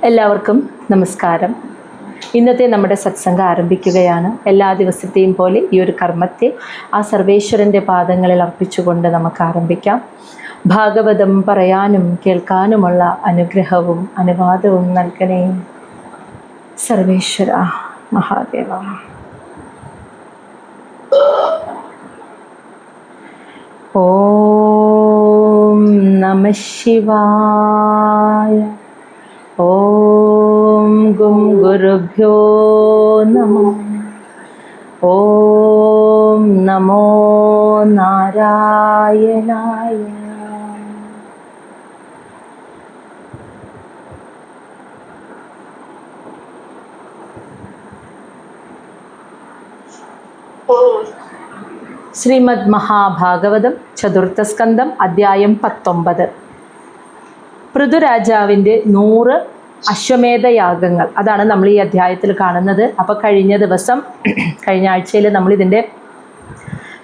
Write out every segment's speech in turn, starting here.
എല്ലാവർക്കും നമസ്കാരം. ഇന്നത്തെ നമ്മുടെ സത്സംഗം ആരംഭിക്കുകയാണ്. എല്ലാ ദിവസത്തെയും പോലെ ഈ ഒരു കർമ്മത്തെ ആ സർവേശ്വരൻ്റെ പാദങ്ങളിൽ അർപ്പിച്ചുകൊണ്ട് നമുക്ക് ആരംഭിക്കാം. ഭാഗവതം പറയാനും കേൾക്കാനുമുള്ള അനുഗ്രഹവും അനുവാദവും നൽകണേ സർവേശ്വര മഹാദേവ. ഓം നമഃ ശിവായ. ഓം ഗും ഗുരുഭ്യോ നമഃ. ഓം നമോ നാരായണായ. ശ്രീമദ് മഹാഭാഗവതം ചതുർത്ഥസ്കന്ധം അധ്യായം 19. പൃഥുരാജാവിൻ്റെ 100 അശ്വമേധയാഗങ്ങൾ, അതാണ് നമ്മൾ ഈ അധ്യായത്തിൽ കാണുന്നത്. അപ്പോൾ കഴിഞ്ഞ ആഴ്ചയിൽ നമ്മളിതിൻ്റെ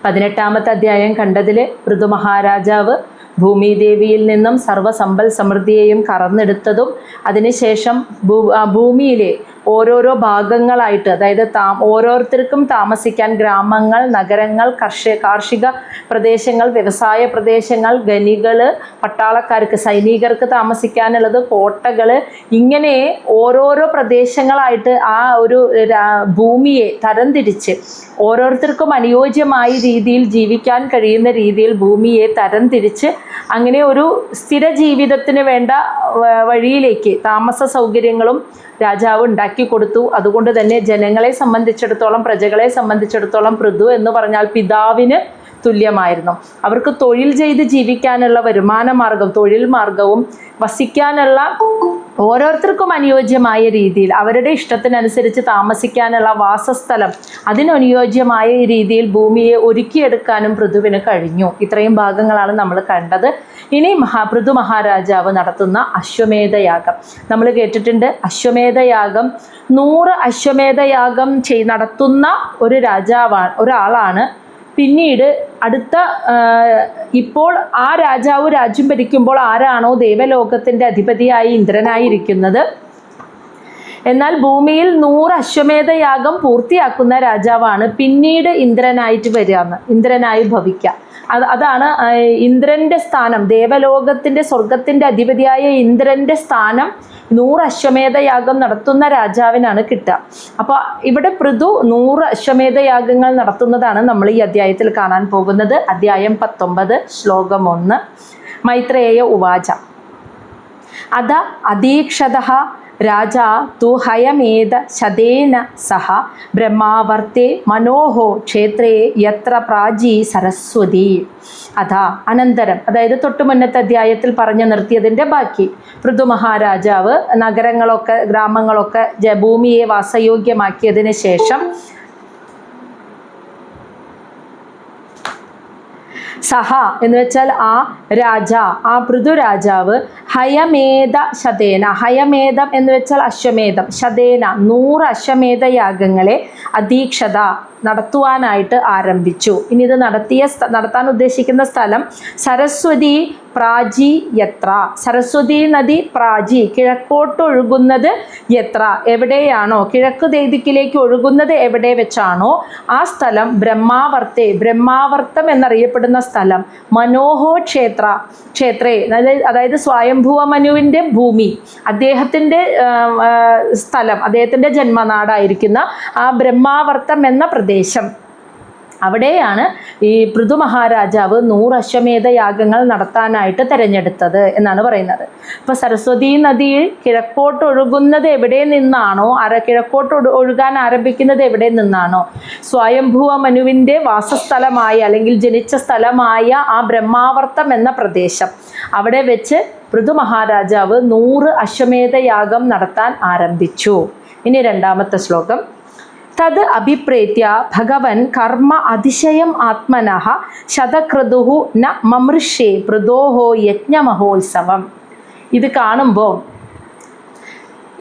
18ാമത്തെ അധ്യായം കണ്ടതിൽ പൃഥു മഹാരാജാവ് ഭൂമിദേവിയിൽ നിന്നും സർവ്വസമ്പൽ സമൃദ്ധിയെയും കറന്നെടുത്തതും അതിനുശേഷം ഭൂമിയിലെ ഓരോരോ ഭാഗങ്ങളായിട്ട്, അതായത് ഓരോരുത്തർക്കും താമസിക്കാൻ ഗ്രാമങ്ങൾ, നഗരങ്ങൾ, കാർഷിക പ്രദേശങ്ങൾ, വ്യവസായ പ്രദേശങ്ങൾ, ഖനികൾ, പട്ടാളക്കാർക്ക്, സൈനികർക്ക് താമസിക്കാനുള്ളത്, കോട്ടകൾ, ഇങ്ങനെ ഓരോരോ പ്രദേശങ്ങളായിട്ട് ആ ഒരു ഭൂമിയെ തരംതിരിച്ച് ഓരോരുത്തർക്കും അനുയോജ്യമായ രീതിയിൽ ജീവിക്കാൻ കഴിയുന്ന രീതിയിൽ ഭൂമിയെ തരംതിരിച്ച് അങ്ങനെ ഒരു സ്ഥിര ജീവിതത്തിന് വേണ്ട വഴിയിലേക്ക് താമസ സൗകര്യങ്ങളും രാജാവ് ഉണ്ടാക്കി കൊടുത്തു. അതുകൊണ്ട് തന്നെ ജനങ്ങളെ സംബന്ധിച്ചിടത്തോളം, പ്രജകളെ സംബന്ധിച്ചിടത്തോളം പൃഥു എന്ന് പറഞ്ഞാൽ പിതാവിന് തുല്യമായിരുന്നു. അവർക്ക് തൊഴിൽ ചെയ്ത് ജീവിക്കാനുള്ള വരുമാന മാർഗം, തൊഴിൽ മാർഗവും വസിക്കാനുള്ള ഓരോരുത്തർക്കും അനുയോജ്യമായ രീതിയിൽ അവരുടെ ഇഷ്ടത്തിനനുസരിച്ച് താമസിക്കാനുള്ള വാസസ്ഥലം അതിനനുയോജ്യമായ രീതിയിൽ ഭൂമിയെ ഒരുക്കിയെടുക്കാനും പൃഥുവിന് കഴിഞ്ഞു. ഇത്രയും ഭാഗങ്ങളാണ് നമ്മൾ കണ്ടത്. ഇനി പൃഥു മഹാരാജാവ് നടത്തുന്ന അശ്വമേധയാഗം നമ്മൾ കേട്ടിട്ടുണ്ട്. അശ്വമേധയാഗം 100 അശ്വമേധയാഗം നടത്തുന്ന ഒരാളാണ് പിന്നീട് ഇപ്പോൾ ആ രാജാവ് രാജ്യം ഭരിക്കുമ്പോൾ ആരാണോ ദേവലോകത്തിൻ്റെ അധിപതിയായി ഇന്ദ്രനായിരിക്കുന്നത്, എന്നാൽ ഭൂമിയിൽ 100 അശ്വമേധയാഗം പൂർത്തിയാക്കുന്ന രാജാവാണ് പിന്നീട് ഇന്ദ്രനായി ഭവിക്കുക. അതാണ് ഇന്ദ്രൻ്റെ സ്ഥാനം. ദേവലോകത്തിൻ്റെ സ്വർഗത്തിൻ്റെ അധിപതിയായ ഇന്ദ്രൻ്റെ സ്ഥാനം 100 അശ്വമേധയാഗം നടത്തുന്ന രാജാവിനാണ് കിട്ടുക. അപ്പോൾ ഇവിടെ പൃഥു 100 അശ്വമേധയാഗങ്ങൾ നടത്തുന്നതാണ് നമ്മൾ ഈ അധ്യായത്തിൽ കാണാൻ പോകുന്നത്. അധ്യായം 19 ശ്ലോകം 1. മൈത്രേയ ഉവാച അത അദീക്ഷതഃ രാജാ തു ഹയമേധ ശതേന സഹ ബ്രഹ്മാവർത്തേ മനോഹോ ക്ഷേത്രേ യത്ര പ്രാചീ സരസ്വതി. അതാ അനന്തരം, അതായത് തൊട്ടു മുന്നത്തെ അധ്യായത്തിൽ പറഞ്ഞു നിർത്തിയതിൻ്റെ ബാക്കി, പൃഥു മഹാരാജാവ് നഗരങ്ങളൊക്കെ ഗ്രാമങ്ങളൊക്കെ ഭൂമിയെ വാസയോഗ്യമാക്കിയതിന് ശേഷം സഹ എന്ന് വെച്ചാൽ ആ പൃഥു രാജാവ് ഹയമേധ ശതേന, ഹയമേധം എന്ന് വെച്ചാൽ അശ്വമേധം, ശതേന 100 അശ്വമേധയാഗങ്ങളെ അധീക്ഷത നടത്തുവാനായിട്ട് ആരംഭിച്ചു. ഇനി ഇത് നടത്താൻ ഉദ്ദേശിക്കുന്ന സ്ഥലം സരസ്വതി പ്രാചി യത്ര, സരസ്വതി നദി പ്രാചി കിഴക്കോട്ടൊഴുകുന്നത് യത്ര, എവിടെയാണോ കിഴക്ക് ദിക്കിലേക്ക് ഒഴുകുന്നത് എവിടെ വെച്ചാണോ ആ സ്ഥലം ബ്രഹ്മാവർത്തം എന്നറിയപ്പെടുന്ന സ്ഥലം, മനോഹോ ക്ഷേത്രേ അതായത് സ്വയംഭുവ മനുവിൻ്റെ ഭൂമി, അദ്ദേഹത്തിൻ്റെ സ്ഥലം, അദ്ദേഹത്തിൻ്റെ ജന്മനാടായിരിക്കുന്ന ആ ബ്രഹ്മാവർത്തം എന്ന പ്രദേശം, അവിടെയാണ് ഈ പൃഥു മഹാരാജാവ് 100 അശ്വമേധയാഗങ്ങൾ നടത്താനായിട്ട് തിരഞ്ഞെടുത്തത് എന്നാണ് പറയുന്നത്. അപ്പോൾ സരസ്വതി നദി കിഴക്കോട്ട് ഒഴുകുന്നത് എവിടെ നിന്നാണോ, കിഴക്കോട്ട് ഒഴുകാൻ ആരംഭിക്കുന്നത് എവിടെ നിന്നാണോ, സ്വയംഭുവ മനുവിൻ്റെ വാസസ്ഥലമായ അല്ലെങ്കിൽ ജനിച്ച സ്ഥലമായ ആ ബ്രഹ്മാവർത്തം എന്ന പ്രദേശം, അവിടെ വെച്ച് പൃഥു മഹാരാജാവ് 100 അശ്വമേധയാഗം നടത്താൻ ആരംഭിച്ചു. ഇനി 2ാമത്തെ ശ്ലോകം. തത് അഭിപ്രേത്യ ഭഗവൻ കർമ്മ അതിശയം ആത്മനഃ ശതക്രതുഃ ന മമൃഷേ പൃഥോഃ യജ്ഞമഹോത്സവം. ഇത് കാണുമ്പോൾ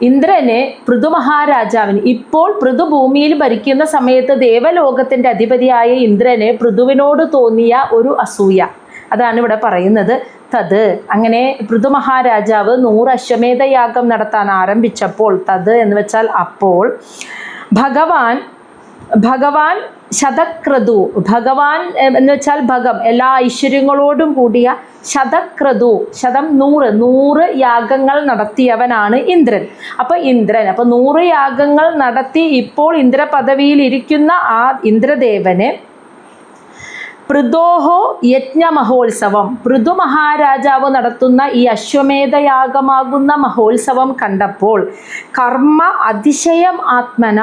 ഇന്ദ്രനെ പൃഥു മഹാരാജാവിന്, ഇപ്പോൾ പൃഥു ഭൂമിയിൽ ഭരിക്കുന്ന സമയത്ത് ദേവലോകത്തിൻ്റെ അധിപതിയായ ഇന്ദ്രന് പൃഥുവിനോട് തോന്നിയ ഒരു അസൂയ, അതാണ് ഇവിടെ പറയുന്നത്. തത് അങ്ങനെ പൃഥു മഹാരാജാവ് 100 അശ്വമേധയാഗം നടത്താൻ ആരംഭിച്ചപ്പോൾ, തത് എന്ന് വെച്ചാൽ അപ്പോൾ, ഭഗവാൻ ശതക്രതു, ഭഗവാൻ എന്ന് വെച്ചാൽ ഭഗം, എല്ലാ ഐശ്വര്യങ്ങളോടും കൂടിയ ശതക്രതു, 100 യാഗങ്ങൾ നടത്തിയവനാണ് ഇന്ദ്രൻ. അപ്പോൾ 100 യാഗങ്ങൾ നടത്തി ഇപ്പോൾ ഇന്ദ്ര പദവിയിൽ ഇരിക്കുന്ന ആ ഇന്ദ്രദേവന് പൃഥോഹോ യജ്ഞ മഹോത്സവം, പൃഥു മഹാരാജാവ് നടത്തുന്ന ഈ അശ്വമേധയാഗമാകുന്ന മഹോത്സവം കണ്ടപ്പോൾ കർമ്മ അതിശയം ആത്മന,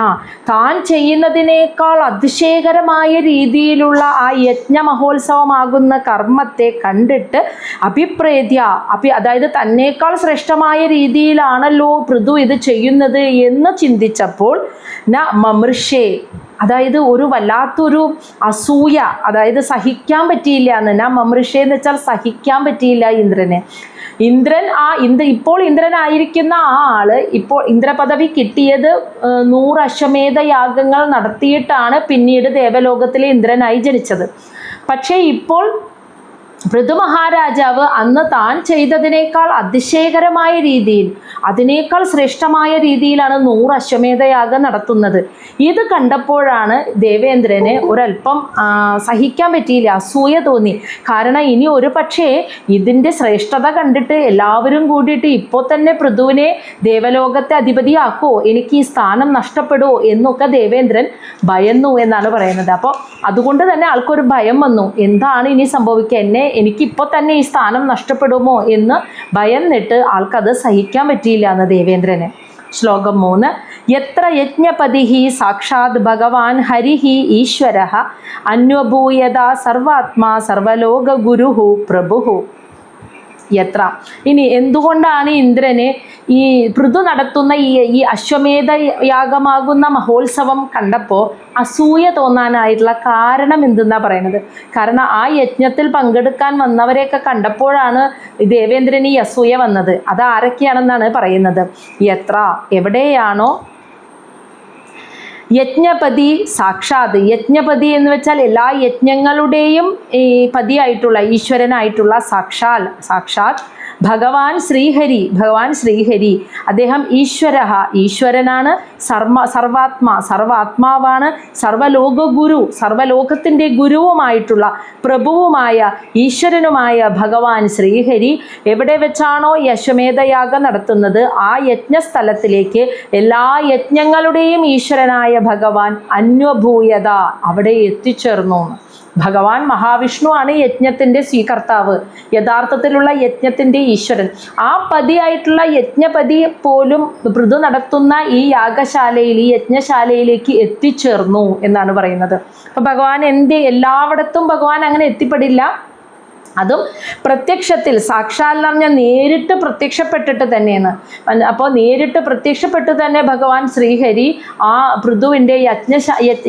താൻ ചെയ്യുന്നതിനേക്കാൾ അതിശയകരമായ രീതിയിലുള്ള ആ യജ്ഞ മഹോത്സവമാകുന്ന കർമ്മത്തെ കണ്ടിട്ട് അതായത് തന്നേക്കാൾ ശ്രേഷ്ഠമായ രീതിയിലാണല്ലോ പൃഥു ഇത് ചെയ്യുന്നത് എന്ന് ചിന്തിച്ചപ്പോൾ മമൃഷേ, അതായത് ഒരു വല്ലാത്തൊരു അസൂയ, അതായത് സഹിക്കാൻ പറ്റിയില്ല എന്ന്. മമൃഷേ എന്ന് വെച്ചാൽ സഹിക്കാൻ പറ്റിയില്ല ഇന്ദ്രന്. ഇപ്പോൾ ഇന്ദ്രനായിരിക്കുന്ന ആ ആള് ഇപ്പോൾ ഇന്ദ്രപദവി കിട്ടിയത് 100 അശ്വമേധ യാഗങ്ങൾ നടത്തിയിട്ടാണ് പിന്നീട് ദേവലോകത്തിലെ ഇന്ദ്രനായി ജനിച്ചത്. പക്ഷേ ഇപ്പോൾ പൃഥു മഹാരാജാവ് അന്ന് താൻ ചെയ്തതിനേക്കാൾ അതിശയകരമായ രീതിയിൽ, അതിനേക്കാൾ ശ്രേഷ്ഠമായ രീതിയിലാണ് 100 അശ്വമേധയാഗം നടത്തുന്നത്. ഇത് കണ്ടപ്പോഴാണ് ദേവേന്ദ്രന് ഒരല്പം സഹിക്കാൻ പറ്റിയില്ല, അസൂയ തോന്നി. കാരണം ഇനി ഒരു പക്ഷേ ഇതിൻ്റെ ശ്രേഷ്ഠത കണ്ടിട്ട് എല്ലാവരും കൂടിയിട്ട് ഇപ്പോൾ തന്നെ പൃഥുവിനെ ദേവലോകത്തെ അധിപതിയാക്കുമോ, എനിക്ക് ഈ സ്ഥാനം നഷ്ടപ്പെടുമോ എന്നൊക്കെ ദേവേന്ദ്രൻ ഭയന്നു എന്നാണ് പറയുന്നത്. അപ്പോൾ അതുകൊണ്ട് തന്നെ ആൾക്കൊരു ഭയം വന്നു, എന്താണ് ഇനി സംഭവിക്കുക, എനിക്കിപ്പോൾ തന്നെ ഈ സ്ഥാനം നഷ്ടപ്പെടുമോ എന്ന് ഭയന്നിട്ട് ആൾക്കത് സഹിക്കാൻ പറ്റിയില്ല എന്ന് ദേവേന്ദ്രന്. ശ്ലോകം 3. യത്ര യജ്ഞപതിഹി സാക്ഷാത് ഭഗവാൻ ഹരിഹി ഈശ്വരഃ അന്വഭൂയത സർവാത്മാ സർവലോക ഗുരുഹു പ്രഭുഹു. യത്ര, ഇനി എന്തുകൊണ്ടാണ് ഇന്ദ്രന് ഈ പൃഥു നടത്തുന്ന ഈ അശ്വമേധ യാഗമാകുന്ന മഹോത്സവം കണ്ടപ്പോൾ അസൂയ തോന്നാനായിട്ടുള്ള കാരണം എന്തെന്നാ പറയുന്നത്? കാരണം ആ യജ്ഞത്തിൽ പങ്കെടുക്കാൻ വന്നവരെയൊക്കെ കണ്ടപ്പോഴാണ് ദേവേന്ദ്രന് ഈ അസൂയ വന്നത്. അത് ആരൊക്കെയാണെന്നാണ് പറയുന്നത്. യത്ര, എവിടെയാണോ യജ്ഞപതി സാക്ഷാത്, യജ്ഞപതി എന്ന് വെച്ചാൽ എല്ലാ യജ്ഞങ്ങളുടെയും ഈ പതിയായിട്ടുള്ള ഈശ്വരനായിട്ടുള്ള സാക്ഷാത് ഭഗവാൻ ശ്രീഹരി, അദ്ദേഹം ഈശ്വരനാണ്, സർവാത്മാവാണ്, സർവലോക ഗുരു, സർവലോകത്തിൻ്റെ ഗുരുവുമായിട്ടുള്ള പ്രഭുവുമായ ഈശ്വരനുമായ ഭഗവാൻ ശ്രീഹരി എവിടെ വെച്ചാണോ ഈ അശ്വമേധയാഗം നടത്തുന്നത് ആ യജ്ഞസ്ഥലത്തിലേക്ക് എല്ലാ യജ്ഞങ്ങളുടെയും ഈശ്വരനായ ഭഗവാൻ അന്വഭൂയത, അവിടെ എത്തിച്ചേർന്നു. ഭഗവാൻ മഹാവിഷ്ണു ആണ് യജ്ഞത്തിൻ്റെ സ്വീകർത്താവ്, യഥാർത്ഥത്തിലുള്ള യജ്ഞത്തിൻ്റെ ഈശ്വരൻ. ആ പതിയായിട്ടുള്ള യജ്ഞപതി പോലും പൃഥു നടത്തുന്ന ഈ യാഗശാലയിൽ, ഈ യജ്ഞശാലയിലേക്ക് എത്തിച്ചേർന്നു എന്നാണ് പറയുന്നത്. അപ്പോൾ ഭഗവാൻ എല്ലായിടത്തും ഭഗവാൻ അങ്ങനെ എത്തിപ്പെടില്ല. അതും പ്രത്യക്ഷത്തിൽ, സാക്ഷാൽ എന്ന് പറഞ്ഞാൽ നേരിട്ട് പ്രത്യക്ഷപ്പെട്ടിട്ട് തന്നെയാണ്. അപ്പോൾ നേരിട്ട് പ്രത്യക്ഷപ്പെട്ട് തന്നെ ഭഗവാൻ ശ്രീഹരി ആ പൃഥുവിൻ്റെ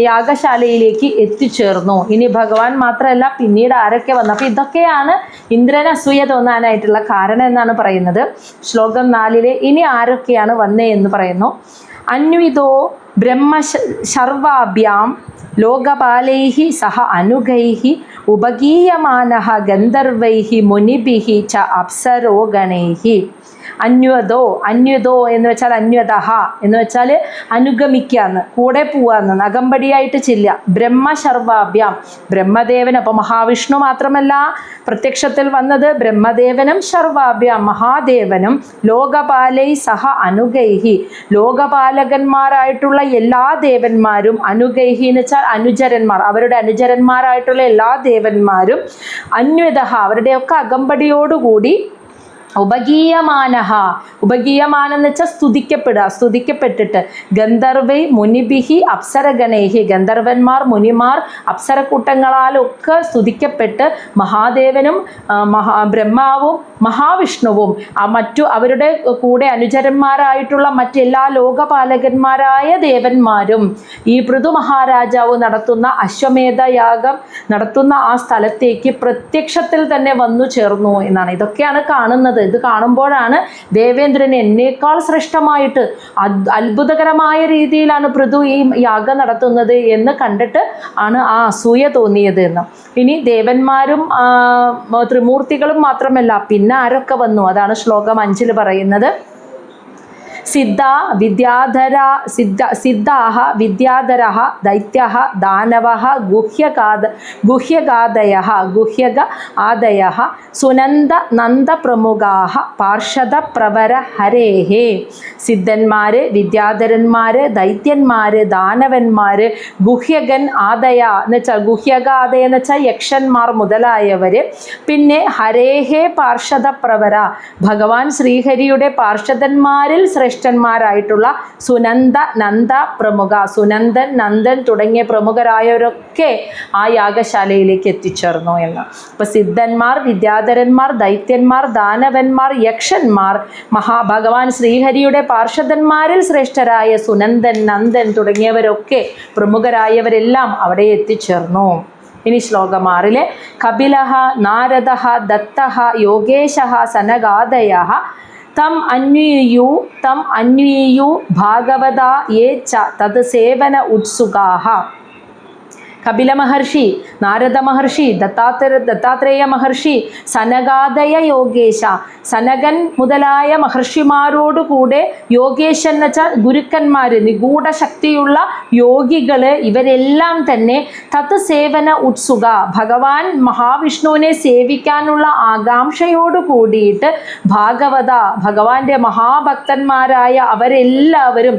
യാഗശാലയിലേക്ക് എത്തിച്ചേർന്നു. ഇനി ഭഗവാൻ മാത്രമല്ല, പിന്നീട് ആരൊക്കെ വന്നു. അപ്പോൾ ഇതൊക്കെയാണ് ഇന്ദ്രന് അസൂയ തോന്നാനായിട്ടുള്ള കാരണം എന്നാണ് പറയുന്നത്. ശ്ലോകം 4 ഇനി ആരൊക്കെയാണ് വന്നേ എന്ന് പറയുന്നു. അന്വിതോ ബ്രഹ്മശർവാഭ്യാം ലോകപാലൈഃ സഹ അനുഗൈഃ ഉപഗീയമാനഃ ഗന്ധർവൈഃ മുനിഭിഃ ച അപ്സരോഗണൈഃ. അന്വതോ എന്ന് വെച്ചാൽ അന്വതഃ എന്ന് വെച്ചാൽ അനുഗമിക്കാന്ന്, കൂടെ പോവാന്ന്, അകമ്പടിയായിട്ട് ചെല്ലുക. ബ്രഹ്മശർവാഭ്യാം, ബ്രഹ്മദേവൻ, അപ്പോൾ മഹാവിഷ്ണു മാത്രമല്ല പ്രത്യക്ഷത്തിൽ വന്നത്, ബ്രഹ്മദേവനും ശർവാഭ്യാം മഹാദേവനും ലോകപാലൈ സഹ അനുഗൈഹി, ലോകപാലകന്മാരായിട്ടുള്ള എല്ലാ ദേവന്മാരും, അനുഗൈഹി എന്ന് വെച്ചാൽ അനുചരന്മാർ, അവരുടെ അനുചരന്മാരായിട്ടുള്ള എല്ലാ ദേവന്മാരും, അന്വതഃ അവരുടെയൊക്കെ അകമ്പടിയോടുകൂടി, ഉപഗീയമാനഃ, ഉപഗീയമാനം എന്ന് വെച്ചാൽ സ്തുതിക്കപ്പെട്ടിട്ട്, ഗന്ധർവൈ മുനിഭിഹി അപ്സരഗണൈഹി, ഗന്ധർവന്മാർ, മുനിമാർ, അപ്സരക്കൂട്ടങ്ങളാലൊക്കെ സ്തുതിക്കപ്പെട്ട് മഹാദേവനും ബ്രഹ്മാവും മഹാവിഷ്ണുവും അവരുടെ കൂടെ അനുചരന്മാരായിട്ടുള്ള മറ്റെല്ലാ ലോകപാലകന്മാരായ ദേവന്മാരും ഈ പൃഥു മഹാരാജാവ് നടത്തുന്ന അശ്വമേധയാഗം നടത്തുന്ന ആ സ്ഥലത്തേക്ക് പ്രത്യക്ഷത്തിൽ തന്നെ വന്നു ചേർന്നു എന്നാണ്. ഇതൊക്കെയാണ് കാണുന്നത്. ഇത് കാണുമ്പോഴാണ് ദേവേന്ദ്രന് എന്നേക്കാൾ ശ്രേഷ്ഠമായിട്ട് അത്ഭുതകരമായ രീതിയിലാണ് പൃഥു ഈ യാഗം നടത്തുന്നത് എന്ന് കണ്ടിട്ട് ആണ് ആ അസൂയ തോന്നിയത് എന്ന്. ഇനി ദേവന്മാരും ത്രിമൂർത്തികളും മാത്രമല്ല, പിന്നെ ആരൊക്കെ വന്നു? അതാണ് ശ്ലോകം 5 പറയുന്നത്. സിദ്ധാഹ വിദ്യാധരഃ ദൈത്യഃ ദാനവഃ ഗുഹ്യഗ ആദയഃ സുനന്ദ നന്ദപ്രമുഖാഃ പാർഷദപ്രവര ഹരേഃ. സിദ്ധന്മാര്, വിദ്യാധരന്മാര്, ദൈത്യന്മാര്, ദാനവന്മാര്, ഗുഹ്യകൻ ആദയ എന്ന് വെച്ചാൽ ഗുഹ്യഗാദയ എന്ന് വെച്ചാൽ യക്ഷന്മാർ മുതലായവര്, പിന്നെ ഹരേഹേ പാർഷദപ്രവര ഭഗവാൻ ശ്രീഹരിയുടെ പാർഷദന്മാരിൽ ശ്രേഷ്ഠന്മാരായിട്ടുള്ള സുനന്ദ നന്ദ പ്രമുഖ, സുനന്ദൻ നന്ദൻ തുടങ്ങിയ പ്രമുഖരായവരൊക്കെ ആ യാഗശാലയിലേക്ക് എത്തിച്ചേർന്നു എന്ന്. അപ്പൊ സിദ്ധന്മാർ, വിദ്യാധരന്മാർ, ദൈത്യന്മാർ, ദാനവന്മാർ, യക്ഷന്മാർ, ഭഗവാൻ ശ്രീഹരിയുടെ പാർഷദന്മാരിൽ ശ്രേഷ്ഠരായ സുനന്ദൻ നന്ദൻ തുടങ്ങിയവരൊക്കെ പ്രമുഖരായവരെല്ലാം അവിടെ എത്തിച്ചേർന്നു. ഇനി ശ്ലോകം 6 കപിലഃ നാരദഃ ദത്തഃ യോഗേശഃ സനകാദയഃ തം അന്വീയു ഭാഗവതാ യേ ച തത് സേവന ഉത്സുകാഃ. കപില മഹർഷി, നാരദ മഹർഷി, ദത്താത്രേയ മഹർഷി, സനകാദയ യോഗേശ, സനകൻ മുതലായ മഹർഷിമാരോടുകൂടെ യോഗേശൻ എന്ന് വെച്ചാൽ ഗുരുക്കന്മാര്, നിഗൂഢ ശക്തിയുള്ള യോഗികള്, ഇവരെല്ലാം തന്നെ തത് സേവന ഉത്സുക ഭഗവാൻ മഹാവിഷ്ണുവിനെ സേവിക്കാനുള്ള ആകാംക്ഷയോട് കൂടിയിട്ട് ഭാഗവത ഭഗവാന്റെ മഹാഭക്തന്മാരായ അവരെല്ലാവരും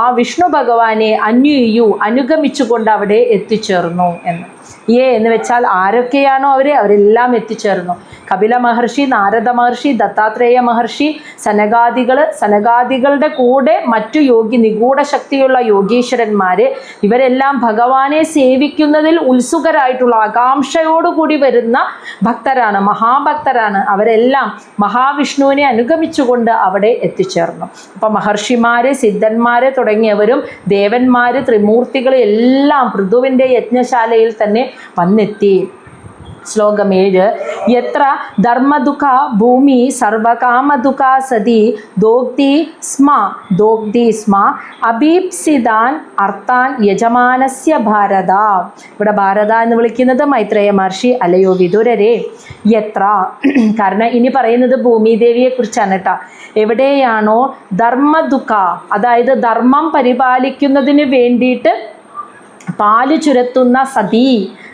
ആ വിഷ്ണു ഭഗവാനെ അനുഗമിച്ചുകൊണ്ട് അവിടെ എത്തിച്ചേർന്നു എന്ന്. എന്ന് വെച്ചാൽ ആരൊക്കെയാണോ അവരെല്ലാം എത്തിച്ചേർന്നു. കപില മഹർഷി, നാരദ മഹർഷി, ദത്താത്രേയ മഹർഷി, സനകാദികളുടെ കൂടെ മറ്റു നിഗൂഢ ശക്തിയുള്ള യോഗീശ്വരന്മാര്, ഇവരെല്ലാം ഭഗവാനെ സേവിക്കുന്നതിൽ ഉത്സുകരായിട്ടുള്ള ആകാംക്ഷയോടുകൂടി വരുന്ന ഭക്തരാണ്, മഹാഭക്തരാണ്. അവരെല്ലാം മഹാവിഷ്ണുവിനെ അനുഗമിച്ചുകൊണ്ട് അവിടെ എത്തിച്ചേർന്നു. അപ്പം മഹർഷിമാര്, സിദ്ധന്മാര് തുടങ്ങിയവരും ദേവന്മാര്, ത്രിമൂർത്തികൾ എല്ലാം പൃഥുവിൻ്റെ യജ്ഞശാലയിൽ തന്നെ വന്നെത്തി. ശ്ലോകം 7 യത്ര ധർമ്മദുഃഖ ഭൂമി സർവകാമദുഃഖ സതി ദോഗ്ധി സ്മ അഭീപ്സിതാൻ അർത്ഥാൻ യജമാനസ്യ ഭാരത. ഇവിടെ ഭാരത എന്ന് വിളിക്കുന്നത് മൈത്രേയ മഹർഷി. അല്ലയോ വിദുരരെ, യത്ര, കാരണം ഇനി പറയുന്നത് ഭൂമിദേവിയെ കുറിച്ചാണ് കേട്ടോ. എവിടെയാണോ ധർമ്മദുഃഖ, അതായത് ധർമ്മം പരിപാലിക്കുന്നതിന് വേണ്ടിയിട്ട് പാല് ചുരത്തുന്ന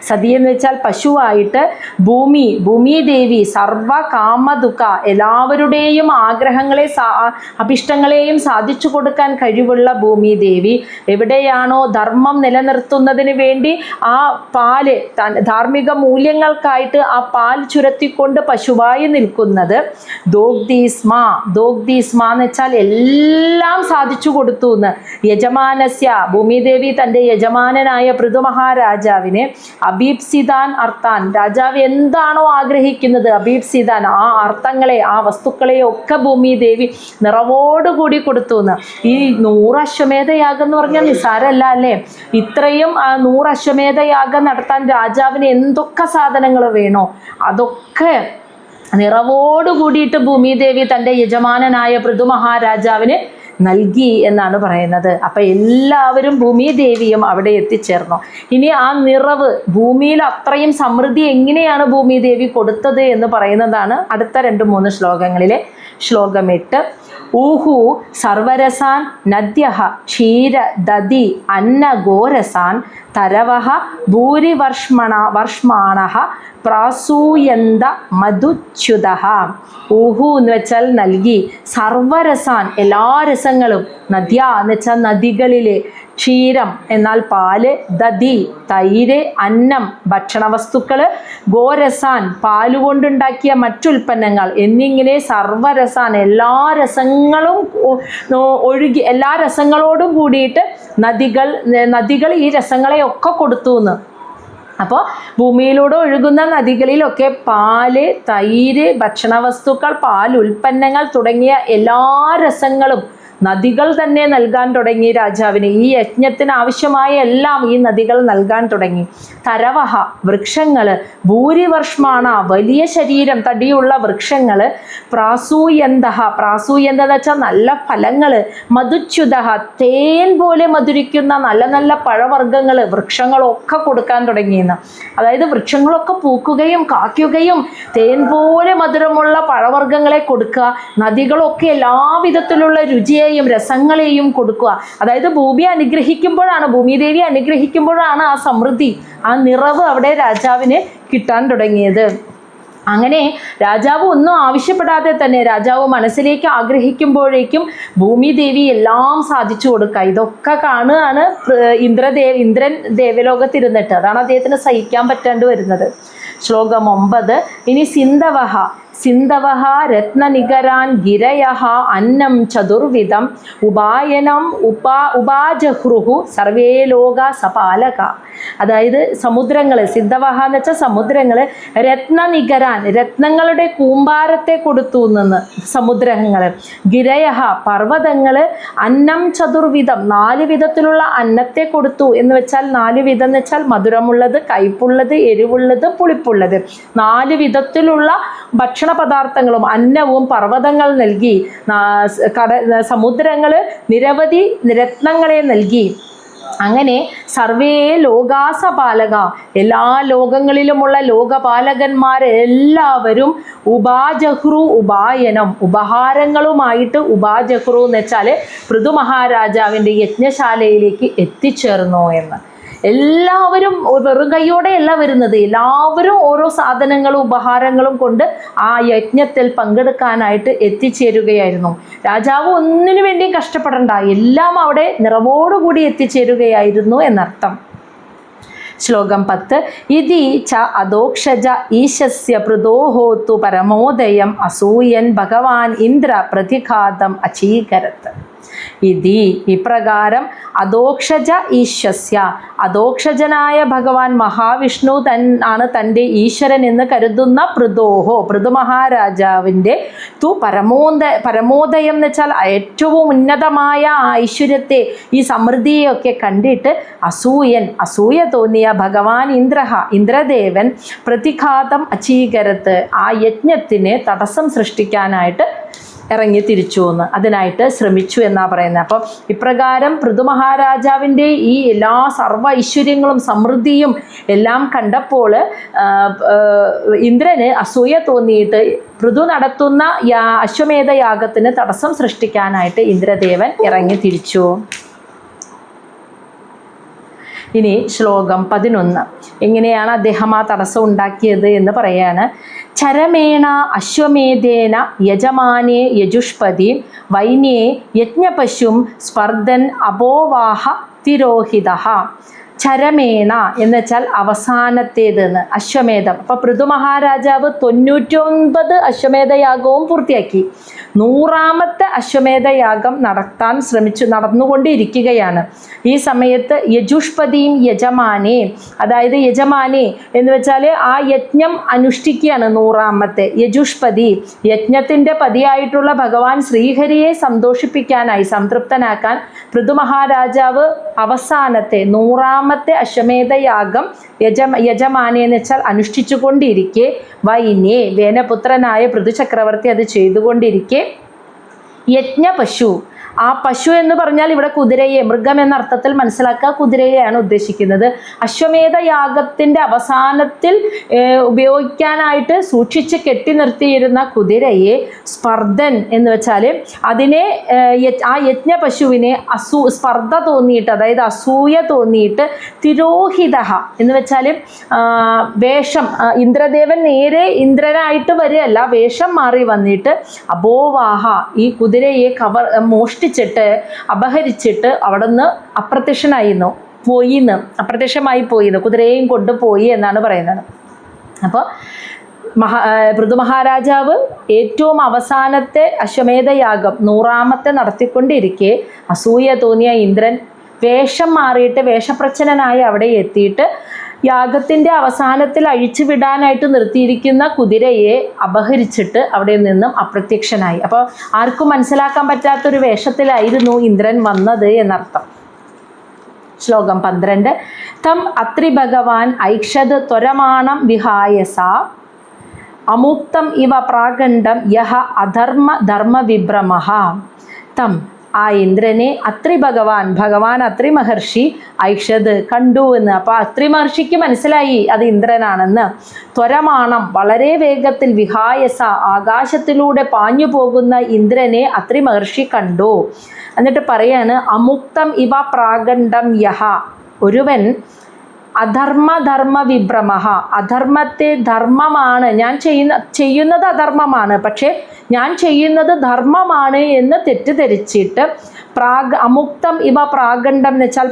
സതി എന്ന് വെച്ചാൽ പശുവായിട്ട് ഭൂമിദേവി സർവകാമദുഃഖ, എല്ലാവരുടെയും ആഗ്രഹങ്ങളെ അഭിഷ്ടങ്ങളെയും സാധിച്ചു കൊടുക്കാൻ കഴിവുള്ള ഭൂമിദേവി എവിടെയാണോ ധർമ്മം നിലനിർത്തുന്നതിന് വേണ്ടി ആ പാല് ധാർമ്മിക മൂല്യങ്ങൾക്കായിട്ട് ആ പാൽ ചുരത്തിക്കൊണ്ട് പശുവായി നിൽക്കുന്നത്, ദോഗ്ധീസ്മ എന്ന് വെച്ചാൽ എല്ലാം സാധിച്ചു കൊടുത്തു എന്ന്. യജമാനസ്യ, ഭൂമിദേവി തൻ്റെ യജമാനനായ പൃഥു മഹാരാജാവിനെ അഭീപ്സിതാൻ അർത്ഥാൻ, രാജാവ് എന്താണോ ആഗ്രഹിക്കുന്നത് അഭീപ്സിതാൻ, ആ അർത്ഥങ്ങളെ, ആ വസ്തുക്കളെ ഒക്കെ ഭൂമിദേവി നിറവോടുകൂടി കൊടുത്തു എന്ന്. ഈ 100 അശ്വമേധയാഗം എന്ന് പറഞ്ഞാൽ നിസ്സാരമല്ല അല്ലേ? ഇത്രയും 100 അശ്വമേധയാഗം നടത്താൻ രാജാവിന് എന്തൊക്കെ സാധനങ്ങൾ വേണോ അതൊക്കെ നിറവോട് കൂടിയിട്ട് ഭൂമിദേവി തൻ്റെ യജമാനനായ പൃഥു മഹാരാജാവിന് നൽകി എന്നാണ് പറയുന്നത്. അപ്പം എല്ലാവരും ഭൂമിദേവിയും അവിടെ എത്തിച്ചേർന്നു. ഇനി ആ നിറവ്, ഭൂമിയിൽ അത്രയും സമൃദ്ധി എങ്ങനെയാണ് ഭൂമിദേവി കൊടുത്തത് എന്ന് പറയുന്നതാണ് അടുത്ത 2-3 ശ്ലോകങ്ങളിലെ. ശ്ലോകം 8 ഊഹു സർവരസാൻ നദ്യഃ ക്ഷീര ദധി അന്ന ഗോരസാൻ തരവഃ ഭൂരിവർഷ്മാണഃ പ്രാസൂയന്ത മധുച്യുതഃ. ഊഹു എന്ന് വെച്ചാൽ നൽകി, സർവരസാൻ എല്ലാ രസങ്ങളും, നദ്യ എന്ന് വെച്ചാൽ നദികളിലെ, ക്ഷീരം എന്നാൽ പാല്, ദധി തൈര്, അന്നം ഭക്ഷണവസ്തുക്കൾ, ഗോരസാൻ പാലുകൊണ്ടുണ്ടാക്കിയ മറ്റുൽപ്പന്നങ്ങൾ എന്നിങ്ങനെ സർവരസാൻ എല്ലാ രസങ്ങളും ഒഴുകി, എല്ലാ രസങ്ങളോടും കൂടിയിട്ട് നദികൾ ഈ രസങ്ങളെ ഒക്കെ കൊടുത്തു എന്ന്. അപ്പോൾ ഭൂമിയിലൂടെ ഒഴുകുന്ന നദികളിലൊക്കെ പാല്, തൈര്, ഭക്ഷണവസ്തുക്കൾ, പാലുൽപ്പന്നങ്ങൾ തുടങ്ങിയ എല്ലാ രസങ്ങളും നദികൾ തന്നെ നൽകാൻ തുടങ്ങി രാജാവിന്. ഈ യജ്ഞത്തിന് ആവശ്യമായ എല്ലാം ഈ നദികൾ നൽകാൻ തുടങ്ങി. തരവഹ വൃക്ഷങ്ങൾ, ഭൂരിവർഷ്മാണ വലിയ ശരീരം തടിയുള്ള വൃക്ഷങ്ങൾ, പ്രാസൂയന്ത എന്ന് വെച്ചാൽ നല്ല ഫലങ്ങൾ, മധുച്യുത തേൻ പോലെ മധുരിക്കുന്ന നല്ല നല്ല പഴവർഗ്ഗങ്ങൾ, വൃക്ഷങ്ങളൊക്കെ കൊടുക്കാൻ തുടങ്ങിയെന്ന്. അതായത് വൃക്ഷങ്ങളൊക്കെ പൂക്കുകയും കായ്ക്കുകയും തേൻ പോലെ മധുരമുള്ള പഴവർഗ്ഗങ്ങളെ കൊടുക്കുക, നദികളൊക്കെ എല്ലാവിധത്തിലുള്ള രുചിയെയും രസങ്ങളെയും കൊടുക്കുക. അതായത് ഭൂമിദേവി അനുഗ്രഹിക്കുമ്പോഴാണ് ആ സമൃദ്ധി, ആ നിറവ് അവിടെ രാജാവിന് കിട്ടാൻ തുടങ്ങിയത്. അങ്ങനെ രാജാവ് ഒന്നും ആവശ്യപ്പെടാതെ തന്നെ രാജാവ് മനസ്സിലേക്ക് ആഗ്രഹിക്കുമ്പോഴേക്കും ഭൂമിദേവി എല്ലാം സാധിച്ചു കൊടുക്കുക. ഇതൊക്കെ കാണുകയാണ് ഇന്ദ്രൻ ദേവലോകത്തിരുന്നിട്ട്. അതാണ് അദ്ദേഹത്തിന് സഹിക്കാൻ പറ്റാണ്ട് വരുന്നത്. ശ്ലോകം 9. ഇനി സിന്ധവഹ രത്നനികരാൻ ഗിരയഃ അന്നം ചതുർവിധം ഉപായനം ഉപാജഹ്രുഹു സർവേ ലോക സപാലക. അതായത് സമുദ്രങ്ങൾ, സിന്ധവഹ എന്ന് വെച്ചാൽ സമുദ്രങ്ങൾ, രത്നനികരാൻ രത്നങ്ങളുടെ കൂമ്പാരത്തെ കൊടുത്തു നിന്ന് സമുദ്രങ്ങൾ, ഗിരയഃ പർവ്വതങ്ങൾ, അന്നം ചതുർവിധം 4 വിധത്തിലുള്ള അന്നത്തെ കൊടുത്തു എന്ന് വെച്ചാൽ 4 വിധം എന്ന് വെച്ചാൽ മധുരമുള്ളത്, കയ്പുള്ളത്, എരിവുള്ളത്, പുളിപ്പുള്ളത് 4 വിധത്തിലുള്ള ഭക്ഷണ പദാർത്ഥങ്ങളും അന്നവും പർവ്വതങ്ങൾ നൽകി. സമുദ്രങ്ങൾ നിരവധി രത്നങ്ങളെ നൽകി. അങ്ങനെ സർവേ ലോകാസപാലക എല്ലാ ലോകങ്ങളിലുമുള്ള ലോകപാലകന്മാരെല്ലാവരും ഉപാജഹ്രു ഉപായനം ഉപഹാരങ്ങളുമായിട്ട്, ഉപാജഹ്രു എന്ന് വെച്ചാൽ പൃഥുമഹാരാജാവിൻ്റെ യജ്ഞശാലയിലേക്ക് എത്തിച്ചേർന്നു എന്ന്. എല്ലാവരും വെറും കൈയോടെയല്ല വരുന്നത്, എല്ലാവരും ഓരോ സാധനങ്ങളും ഉപഹാരങ്ങളും കൊണ്ട് ആ യജ്ഞത്തിൽ പങ്കെടുക്കാനായിട്ട് എത്തിച്ചേരുകയായിരുന്നു. രാജാവ് ഒന്നിനു വേണ്ടിയും കഷ്ടപ്പെടണ്ട, എല്ലാം അവിടെ നിറവോടുകൂടി എത്തിച്ചേരുകയായിരുന്നു എന്നർത്ഥം. ശ്ലോകം 10. ഇതി ച അദോക്ഷജ ഈശസ്യ പൃഥോഹോതു പരമോദയം അസൂയൻ ഭഗവാൻ ഇന്ദ്ര പ്രതിഘാതം അചീകരത്. ഇതി ഇപ്രകാരം അദോക്ഷജ ഈശ്വസ്യ അദോക്ഷജനായ ഭഗവാൻ മഹാവിഷ്ണു ആണ് തൻ്റെ ഈശ്വരൻ എന്ന് കരുതുന്ന പൃഥുമഹാരാജാവിൻ്റെ പരമോദയം എന്ന് വെച്ചാൽ ഏറ്റവും ഉന്നതമായ ഐശ്വര്യത്തെ, ഈ സമൃദ്ധിയൊക്കെ കണ്ടിട്ട് അസൂയ തോന്നിയ ഭഗവാൻ ഇന്ദ്രദേവൻ പ്രതിഘാതം അചീകരത്ത് ആ യജ്ഞത്തിന് തടസ്സം സൃഷ്ടിക്കാനായിട്ട് ഇറങ്ങി തിരിച്ചു എന്ന്, അതിനായിട്ട് ശ്രമിച്ചു എന്നാണ് പറയുന്നത്. അപ്പം ഇപ്രകാരം പൃഥുമഹാരാജാവിൻ്റെ ഈ എല്ലാ സർവ്വ ഐശ്വര്യങ്ങളും സമൃദ്ധിയും എല്ലാം കണ്ടപ്പോൾ ഇന്ദ്രന് അസൂയ തോന്നിയിട്ട് പൃഥു നടത്തുന്ന അശ്വമേധയാഗത്തിന് തടസ്സം സൃഷ്ടിക്കാനായിട്ട് ഇന്ദ്രദേവൻ ഇറങ്ങി തിരിച്ചു. ഇനി ശ്ലോകം 11. എങ്ങനെയാണ് അദ്ദേഹം ആ തടസ്സം ഉണ്ടാക്കിയത് എന്ന് പറയാണ്. ചരമേണ അശ്വമേധേന യജമാനേ യജുഷ്പതി വൈന്യേ യജ്ഞപശും സ്പർദ്ധൻ അപോവാഹ തിരോഹിതഃ. ചരമേണ എന്ന് വെച്ചാൽ അവസാനത്തേതെന്ന്, അശ്വമേധം. അപ്പോൾ പൃഥുമഹാരാജാവ് 99 അശ്വമേധയാഗവും പൂർത്തിയാക്കി. 100ാമത്തെ അശ്വമേധയാഗം നടന്നുകൊണ്ടിരിക്കുകയാണ്. ഈ സമയത്ത് യജുഷ്പതിയും യജമാനേ, അതായത് യജമാനേ എന്ന് വെച്ചാൽ ആ യജ്ഞം അനുഷ്ഠിക്കുകയാണ് 100ാമത്തെ. യജുഷ്പതി യജ്ഞത്തിൻ്റെ പതിയായിട്ടുള്ള ഭഗവാൻ ശ്രീഹരിയെ സന്തോഷിപ്പിക്കാനായി, സംതൃപ്തനാക്കാൻ പൃഥുമഹാരാജാവ് അവസാനത്തെ 100ാമത്തെ അശ്വമേധയാഗം യജമാനെ എന്ന് വെച്ചാൽ അനുഷ്ഠിച്ചു കൊണ്ടിരിക്കെ, വൈന്യേ വേനപുത്രനായ പൃഥു ചക്രവർത്തി അത് ചെയ്തുകൊണ്ടിരിക്കെ, യജ്ഞപശു, ആ പശു എന്ന് പറഞ്ഞാൽ ഇവിടെ കുതിരയെ, മൃഗം എന്ന അർത്ഥത്തിൽ മനസ്സിലാക്കുക, കുതിരയെയാണ് ഉദ്ദേശിക്കുന്നത്. അശ്വമേധയാഗത്തിൻ്റെ അവസാനത്തിൽ ഉപയോഗിക്കാനായിട്ട് സൂക്ഷിച്ച് കെട്ടി നിർത്തിയിരുന്ന കുതിരയെ സ്പർദ്ധൻ എന്ന് വെച്ചാൽ അതിനെ, ആ യജ്ഞപശുവിനെ സ്പർദ്ധ തോന്നിയിട്ട്, അതായത് അസൂയ തോന്നിയിട്ട്, തിരോഹിത എന്ന് വെച്ചാൽ വേഷം, ഇന്ദ്രദേവൻ നേരെ ഇന്ദ്രനായിട്ട് വരികയല്ല, വേഷം മാറി വന്നിട്ട് അബോവാഹ ഈ കുതിരയെ അപഹരിച്ചിട്ട് അവിടെ നിന്ന് അപ്രത്യക്ഷമായി പോയിന്ന്, കുതിരയെയും കൊണ്ടുപോയി എന്നാണ് പറയുന്നത്. അപ്പോൾ പൃഥുമഹാരാജാവ് ഏറ്റവും അവസാനത്തെ അശ്വമേധയാഗം 100ാമത്തെ നടത്തിക്കൊണ്ടിരിക്കെ അസൂയ തോന്നിയ ഇന്ദ്രൻ വേഷം മാറിയിട്ട് വേഷപ്രച്ഛന്നനായി അവിടെ എത്തിയിട്ട് യാഗത്തിൻ്റെ അവസാനത്തിൽ അഴിച്ചുവിടാനായിട്ട് നിർത്തിയിരിക്കുന്ന കുതിരയെ അപഹരിച്ചിട്ട് അവിടെ നിന്നും അപ്രത്യക്ഷനായി. അപ്പോൾ ആർക്കും മനസ്സിലാക്കാൻ പറ്റാത്തൊരു വേഷത്തിലായിരുന്നു ഇന്ദ്രൻ വന്നത് എന്നർത്ഥം. ശ്ലോകം 12. തം അത്രി ഭഗവാൻ ഐക്ഷത് ത്വരമാണം വിഹായസ അമുക്തം ഇവ പ്രാഗണ്ഡം യഹ അധർമ്മ ധർമ്മ വിഭ്രമഃ. തം ആ ഇന്ദ്രനെ അത്രി ഭഗവാൻ അത്രി മഹർഷി ഐക്ഷത് കണ്ടു എന്ന്. അപ്പോൾ അത്രി മഹർഷിക്ക് മനസ്സിലായി അത് ഇന്ദ്രനാണെന്ന്. ത്വരമാണം വളരെ വേഗത്തിൽ വിഹായസ ആകാശത്തിലൂടെ പാഞ്ഞു പോകുന്ന ഇന്ദ്രനെ അത്രി മഹർഷി കണ്ടു. എന്നിട്ട് പറയാണ് അമുക്തം ഇവ പ്രാഗണ്ഡം യഹ, ഒരുവൻ അധർമ്മ ധർമ്മ വിഭ്രമഃ, അധർമ്മത്തെ ധർമ്മമാണ് ഞാൻ ചെയ്യുന്നത് അധർമ്മമാണ്, പക്ഷേ ഞാൻ ചെയ്യുന്നത് ധർമ്മമാണ് എന്ന് തെറ്റിദ്ധരിച്ചിട്ട് അമുക്തം ഇവ പ്രാഗണ്ഡം എന്ന് വെച്ചാൽ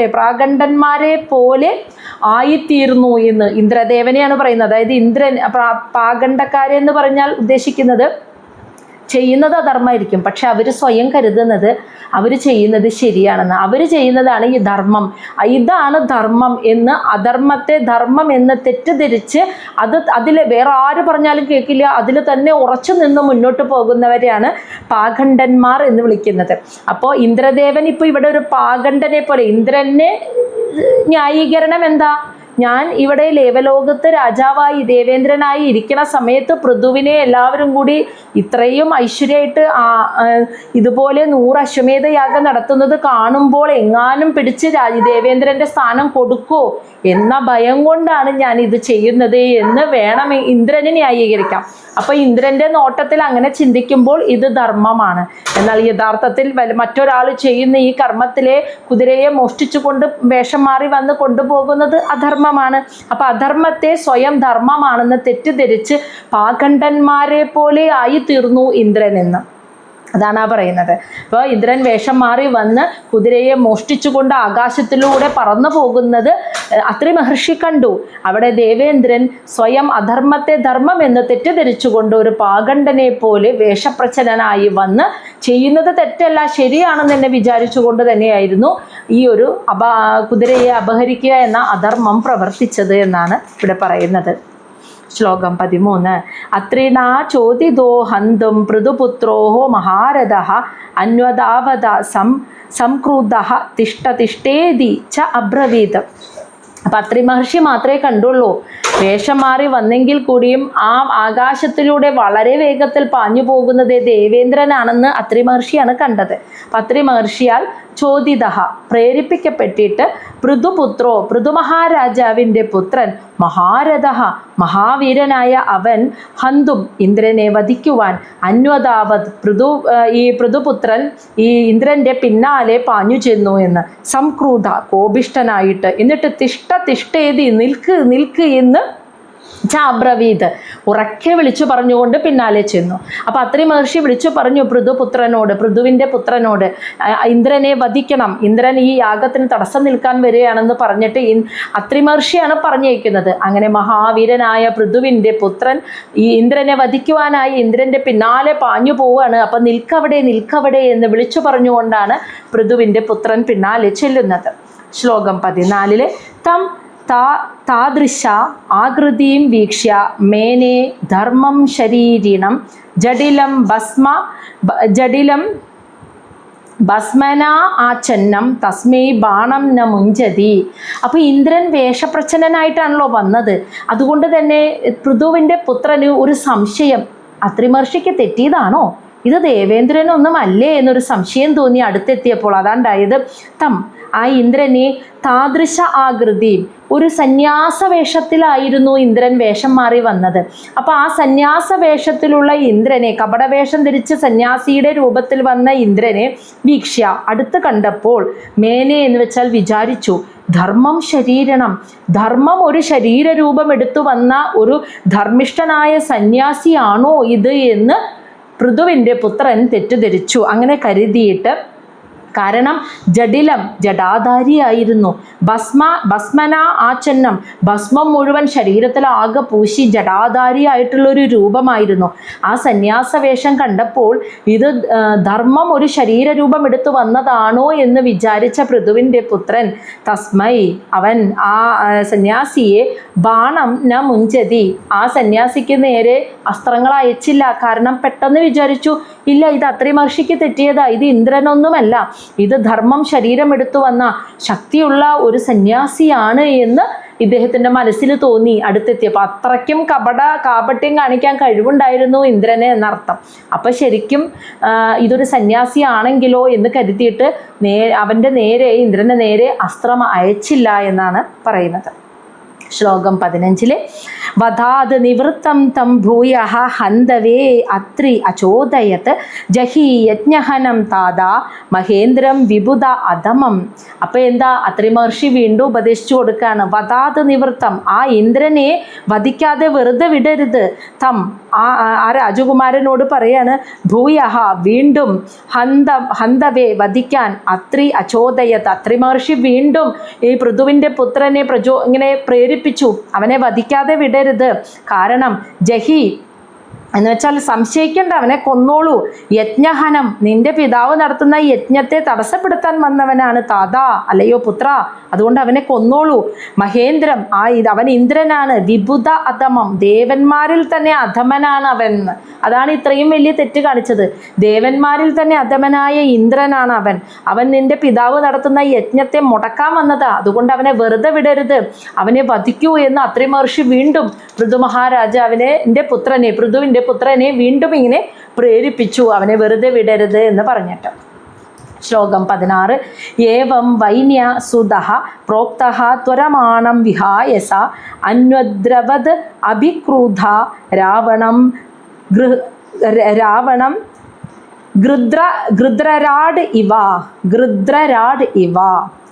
പ്രാഗണ്ഡന്മാരെ പോലെ ആയിത്തീർന്നു എന്ന് ഇന്ദ്രദേവനെയാണ് പറയുന്നത്. അതായത് ഇന്ദ്രൻ പ്രാഗണ്ഡക്കാരെ എന്ന് പറഞ്ഞാൽ ഉദ്ദേശിക്കുന്നത് ചെയ്യുന്നത് അധർമ്മമായിരിക്കും, പക്ഷെ അവർ സ്വയം കരുതുന്നത് അവർ ചെയ്യുന്നത് ശരിയാണെന്ന്. അവർ ചെയ്യുന്നതാണ് ഈ ധർമ്മം, ഇതാണ് ധർമ്മം എന്ന്, അധർമ്മത്തെ ധർമ്മം എന്ന് തെറ്റിദ്ധരിച്ച് അതിൽ വേറെ ആര് പറഞ്ഞാലും കേൾക്കില്ല, അതിൽ തന്നെ ഉറച്ചു നിന്ന് മുന്നോട്ട് പോകുന്നവരെയാണ് പാഖണ്ഡന്മാർ എന്ന് വിളിക്കുന്നത്. അപ്പോൾ ഇന്ദ്രദേവൻ ഇപ്പോൾ ഇവിടെ ഒരു പാഖണ്ഡനെ പോലെ, ഇന്ദ്രനെ ന്യായീകരണം എന്താ, ഞാൻ ഇവിടെ ലേവലോകത്ത് രാജാവായി ദേവേന്ദ്രനായി ഇരിക്കുന്ന സമയത്ത് പൃഥുവിനെ എല്ലാവരും കൂടി ഇത്രയും ഐശ്വര്യമായിട്ട് ഇതുപോലെ 100 അശ്വമേധയാഗം നടത്തുന്നത് കാണുമ്പോൾ എങ്ങാനും പിടിച്ച് ദേവേന്ദ്രൻ്റെ സ്ഥാനം കൊടുക്കോ എന്ന ഭയം കൊണ്ടാണ് ഞാൻ ഇത് ചെയ്യുന്നത് എന്ന് വേണം ഇന്ദ്രനെ ന്യായീകരിക്കാം. അപ്പോൾ ഇന്ദ്രൻ്റെ നോട്ടത്തിൽ അങ്ങനെ ചിന്തിക്കുമ്പോൾ ഇത് ധർമ്മമാണ്. എന്നാൽ യഥാർത്ഥത്തിൽ മറ്റൊരാൾ ചെയ്യുന്ന ഈ കർമ്മത്തിലെ കുതിരയെ മോഷ്ടിച്ചുകൊണ്ട് വേഷം മാറി വന്ന് കൊണ്ടുപോകുന്നത് അധർമ്മമാണ്. അപ്പോൾ അധർമ്മത്തെ സ്വയം ധർമ്മമാണെന്ന് തെറ്റിദ്ധരിച്ച് പാഖണ്ഡന്മാരെ പോലെ ആയി തീർന്നു ഇന്ദ്രൻ എന്ന്. അതാണ് പറയുന്നത്. അപ്പോൾ ഇന്ദ്രൻ വേഷം മാറി വന്ന് കുതിരയെ മോഷ്ടിച്ചുകൊണ്ട് ആകാശത്തിലൂടെ പറന്നു പോകുന്നത് അത്രി മഹർഷി കണ്ടു. അവിടെ ദേവേന്ദ്രൻ സ്വയം അധർമ്മത്തെ ധർമ്മം എന്ന് തെറ്റിദ്ധരിച്ചുകൊണ്ട് ഒരു പാഖണ്ഡനെ പോലെ വേഷപ്രച്ഛന്നനായി വന്ന് ചെയ്യുന്നത് തെറ്റല്ല ശരിയാണെന്ന് തന്നെ വിചാരിച്ചുകൊണ്ട് തന്നെയായിരുന്നു ഈ ഒരു കുതിരയെ അപഹരിക്കുക എന്ന അധർമ്മം പ്രവർത്തിച്ചത് എന്നാണ് ഇവിടെ പറയുന്നത്. ശ്ലോകം 13. അത്രിണാ ചോദിതോ ഹന്തും പൃഥുപുത്രോ മഹാരഥഃ അന്വതാവത സംക്രുദ്ധഃ തിഷ്ഠേതി ച അബ്രവീത്. അപ്പം അത്രി മഹർഷി മാത്രമേ കണ്ടുള്ളൂ. വേഷം മാറി വന്നെങ്കിൽ കൂടിയും ആ ആകാശത്തിലൂടെ വളരെ വേഗത്തിൽ പാഞ്ഞു പോകുന്നത് ദേവേന്ദ്രനാണെന്ന് അത്രി മഹർഷിയാണ് കണ്ടത്. അപ്പം അത്രി മഹർഷിയാൽ ചോദിതഃ പ്രേരിപ്പിക്കപ്പെട്ടിട്ട് പൃഥു മഹാരാജാവിൻ്റെ പുത്രൻ മഹാരഥഃ മഹാവീരനായ അവൻ ഹന്തും ഇന്ദ്രനെ വധിക്കുവാൻ അന്വതാവത് പൃഥുപുത്രൻ ഈ ഇന്ദ്രൻ്റെ പിന്നാലെ പാഞ്ഞു ചെന്നു എന്ന്. സംക്രൂധ കോപിഷ്ടനായിട്ട്, എന്നിട്ട് തിഷ്ഠേതി നിൽക്ക് എന്ന് ചാബ്രവീത് ഉറക്കെ വിളിച്ചു പറഞ്ഞുകൊണ്ട് പിന്നാലെ ചെന്നു. അപ്പം അത്രി മഹർഷി വിളിച്ചു പറഞ്ഞു പൃഥുവിൻ്റെ പുത്രനോട് ഇന്ദ്രനെ വധിക്കണം, ഇന്ദ്രൻ ഈ യാഗത്തിന് തടസ്സം നിൽക്കാൻ വരികയാണെന്ന് പറഞ്ഞിട്ട് അത്രി മഹർഷിയാണ് പറഞ്ഞേക്കുന്നത്. അങ്ങനെ മഹാവീരനായ പൃഥുവിൻ്റെ പുത്രൻ ഈ ഇന്ദ്രനെ വധിക്കുവാനായി ഇന്ദ്രൻ്റെ പിന്നാലെ പാഞ്ഞു പോവുകയാണ്. അപ്പം നിൽക്കവിടെ എന്ന് വിളിച്ചു പറഞ്ഞുകൊണ്ടാണ് പൃഥുവിൻ്റെ പുത്രൻ പിന്നാലെ ചെല്ലുന്നത്. ശ്ലോകം 14. തം താദൃശ ആകൃതിം വീക്ഷ്യ മേനെ ധർമ്മം ശരീരിണം ജഡിലം ഭസ്മനാ ആചന്നം തസ്മൈ ബാണം ന മുഞ്ചതി. അപ്പോൾ ഇന്ദ്രൻ വേഷപ്രച്ഛന്നനായിട്ടാണല്ലോ വന്നത്. അതുകൊണ്ട് തന്നെ പൃഥുവിൻ്റെ പുത്രന് ഒരു സംശയം, അത്രി മഹർഷിക്ക് തെറ്റിയതാണോ, ഇത് ദേവേന്ദ്രനൊന്നും അല്ലേ എന്നൊരു സംശയം തോന്നി അടുത്തെത്തിയപ്പോൾ. അതാണ്ടായത് ആ ഇന്ദ്രനെ താദൃശ ആകൃതി, ഒരു സന്യാസ വേഷത്തിലായിരുന്നു ഇന്ദ്രൻ വേഷം മാറി വന്നത്. അപ്പോൾ ആ സന്യാസ വേഷത്തിലുള്ള ഇന്ദ്രനെ, കപടവേഷം ധരിച്ച് സന്യാസിയുടെ രൂപത്തിൽ വന്ന ഇന്ദ്രനെ വീക്ഷ്യ അടുത്ത് കണ്ടപ്പോൾ മേനെ എന്ന് വെച്ചാൽ വിചാരിച്ചു, ധർമ്മം ശരീരണം, ധർമ്മം ഒരു ശരീരരൂപം എടുത്തു വന്ന ഒരു ധർമ്മിഷ്ഠനായ സന്യാസിയാണോ ഇത് എന്ന് പൃഥുവിൻ്റെ പുത്രൻ തെറ്റിദ്ധരിച്ചു. അങ്ങനെ കാരണം ജഡിലം ജടാധാരിയായിരുന്നു. ഭസ്മന ആചന്നം, ഭസ്മം മുഴുവൻ ശരീരത്തിൽ ആകെ പൂശി ജടാധാരിയായിട്ടുള്ളൊരു രൂപമായിരുന്നു. ആ സന്യാസവേഷം കണ്ടപ്പോൾ ഇത് ധർമ്മം ഒരു ശരീരരൂപം എടുത്തു വന്നതാണോ എന്ന് വിചാരിച്ച പൃഥുവിൻ്റെ പുത്രൻ തസ്മൈ, അവൻ ആ സന്യാസിയെ ബാണം ന മുഞ്ചതി, ആ സന്യാസിക്ക് നേരെ അസ്ത്രങ്ങൾ അയച്ചില്ല. കാരണം പെട്ടെന്ന് വിചാരിച്ചു, ഇല്ല, ഇത് അത്രി മഹർഷിക്ക് തെറ്റിയതാ, ഇത് ഇന്ദ്രനൊന്നുമല്ല, ഇത് ധർമ്മം ശരീരം എടുത്തു വന്ന ശക്തിയുള്ള ഒരു സന്യാസിയാണ് എന്ന് ഇദ്ദേഹത്തിൻ്റെ മനസ്സിൽ തോന്നി. അടുത്തെത്തിയപ്പോൾ അത്രയ്ക്കും കാപട്യം കാണിക്കാൻ കഴിവുണ്ടായിരുന്നു ഇന്ദ്രന് എന്നർത്ഥം. അപ്പം ശരിക്കും ഇതൊരു സന്യാസിയാണെങ്കിലോ എന്ന് കരുതിയിട്ട് അവൻ്റെ നേരെ, ഇന്ദ്രൻ്റെ നേരെ അസ്ത്രം അയച്ചില്ല എന്നാണ് പറയുന്നത്. ശ്ലോകം 15 വധാത് നിവൃത്തം തം ഭൂയഃ ഹന്തവേ അത്രി അചോദയത് ജഹി യജ്ഞഹനം താതാ മഹേന്ദ്രം വിബുധ അധമം. അപ്പോൾ എന്താ, അത്രി മഹർഷി വീണ്ടും ഉപദേശിച്ചു കൊടുക്കുകയാണ്. വധാത് നിവൃത്തം, ആ ഇന്ദ്രനെ വധിക്കാതെ വെറുതെ വിടരുത്. തം, ആ രാജകുമാരനോട് പറയാണ്, ഭൂയഃ, വീണ്ടും, ഹന്തവേ, വധിക്കാൻ, അത്രി അചോദയത്, അത്രി മഹർഷി വീണ്ടും ഈ പൃഥുവിൻ്റെ പുത്രനെ ഇങ്ങനെ പ്രേരിപ്പിച്ചു, അവനെ വധിക്കാതെ വിടരുത്. കാരണം ജഹി എന്ന് വെച്ചാൽ സംശയിക്കേണ്ട, അവനെ കൊന്നോളൂ. യജ്ഞഹനം, നിന്റെ പിതാവ് നടത്തുന്ന യജ്ഞത്തെ തടസ്സപ്പെടുത്താൻ വന്നവനാണ് താതാ, അല്ലയോ പുത്ര, അതുകൊണ്ട് അവനെ കൊന്നോളൂ. മഹേന്ദ്രം, അവൻ ഇന്ദ്രനാണ്. വിബുധ അധമം, ദേവന്മാരിൽ തന്നെ അധമനാണ് അവൻ. അതാണ് ഇത്രയും വലിയ തെറ്റ് കാണിച്ചത്. ദേവന്മാരിൽ തന്നെ അധമനായ ഇന്ദ്രനാണ് അവൻ. അവൻ നിന്റെ പിതാവ് നടത്തുന്ന യജ്ഞത്തെ മുടക്കാൻ വന്നതാ, അതുകൊണ്ട് അവനെ വെറുതെ വിടരുത്, അവനെ വധിക്കൂ എന്ന് അത്രി മഹർഷി വീണ്ടും പൃഥു മഹാരാജാവിനെ, പൃഥുവിൻ്റെ പുത്രനെ വീണ്ടും ഇങ്ങനെ പ്രേരിപ്പിച്ചു, അവനെ വെറുതെ വിടരുത് എന്ന് പറഞ്ഞിട്ട്. ശ്ലോകം 16 ഏവം വൈന്യ സുതഃ പ്രോക്തഃ ത്വരമാണം വിഹായസ അന്വദ്രവത് അഭിക്രൂധ രാവണം ഗൃദ്രരാഡ് ഇവ.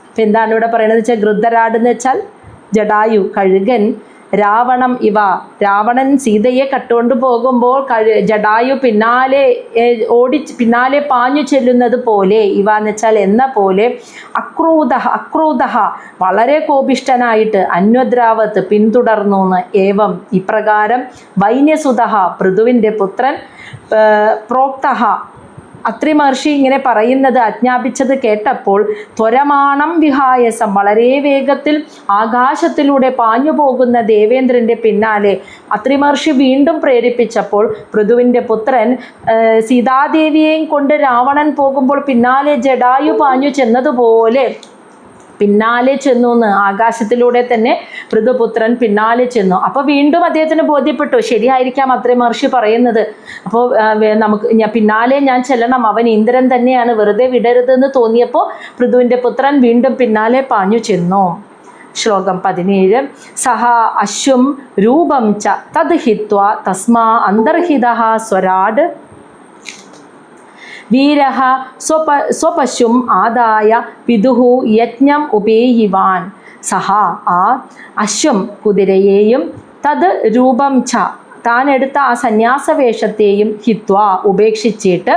ഇപ്പം എന്താണ് ഇവിടെ പറയുന്നത് വെച്ചാൽ, ഗൃദ്രരാഡ് എന്ന് വെച്ചാൽ ജടായു, കഴുകൻ. രാവണം ഇവ, രാവണൻ സീതയെ കട്ടുകൊണ്ട് പോകുമ്പോൾ ജടായു പിന്നാലെ പാഞ്ഞു ചെല്ലുന്നത് പോലെ, ഇവ എന്ന് വെച്ചാൽ എന്ന പോലെ, അക്രൂധ വളരെ കോപിഷ്ഠനായിട്ട്, അന്വദ്രാവത്ത് പിന്തുടർന്നു എന്ന്. ഏവം, ഇപ്രകാരം, വൈന്യസുതഃ പൃഥുവിൻ്റെ പുത്രൻ, പ്രോക്തഃ അത്രി മഹർഷി ഇങ്ങനെ പറയുന്നത്, ആജ്ഞാപിച്ചത് കേട്ടപ്പോൾ, ത്വരമാണം വിഹായസം, വളരെ വേഗത്തിൽ ആകാശത്തിലൂടെ പാഞ്ഞു പോകുന്ന ദേവേന്ദ്രൻ്റെ പിന്നാലെ അത്രി മഹർഷി വീണ്ടും പ്രേരിപ്പിച്ചപ്പോൾ, പൃഥുവിൻ്റെ പുത്രൻ സീതാദേവിയെയും കൊണ്ട് രാവണൻ പോകുമ്പോൾ പിന്നാലെ ജടായു പാഞ്ഞു ചെന്നതുപോലെ പിന്നാലെ ചെന്നു എന്ന്. ആകാശത്തിലൂടെ തന്നെ പൃഥുപുത്രൻ പിന്നാലെ ചെന്നു. അപ്പോൾ വീണ്ടും അദ്ദേഹത്തിന് ബോധ്യപ്പെട്ടു, ശരിയായിരിക്കാം അത്രി മഹർഷി പറയുന്നത്. അപ്പോൾ പിന്നാലെ ഞാൻ ചെല്ലണം, അവൻ ഇന്ദ്രൻ തന്നെയാണ്, വെറുതെ വിടരുതെന്ന് തോന്നിയപ്പോൾ പൃഥുവിൻ്റെ പുത്രൻ വീണ്ടും പിന്നാലെ പാഞ്ഞു ചെന്നു. ശ്ലോകം 17 സഹ അശ്വം രൂപം ച തദ് ഹിത്വാ തസ്മാ അന്തർഹിതഃ സ്വരാട് വീരഃ സ്വപശും ആദായ പിതുഹു യജ്ഞം ഉപേയിവാൻ. സഹ, ആ അശ്വം, കുതിരയെയും, തത് രൂപം ച, താൻ എടുത്ത ആ സന്യാസവേഷത്തെയും, ഹിത്വ, ഉപേക്ഷിച്ചിട്ട്,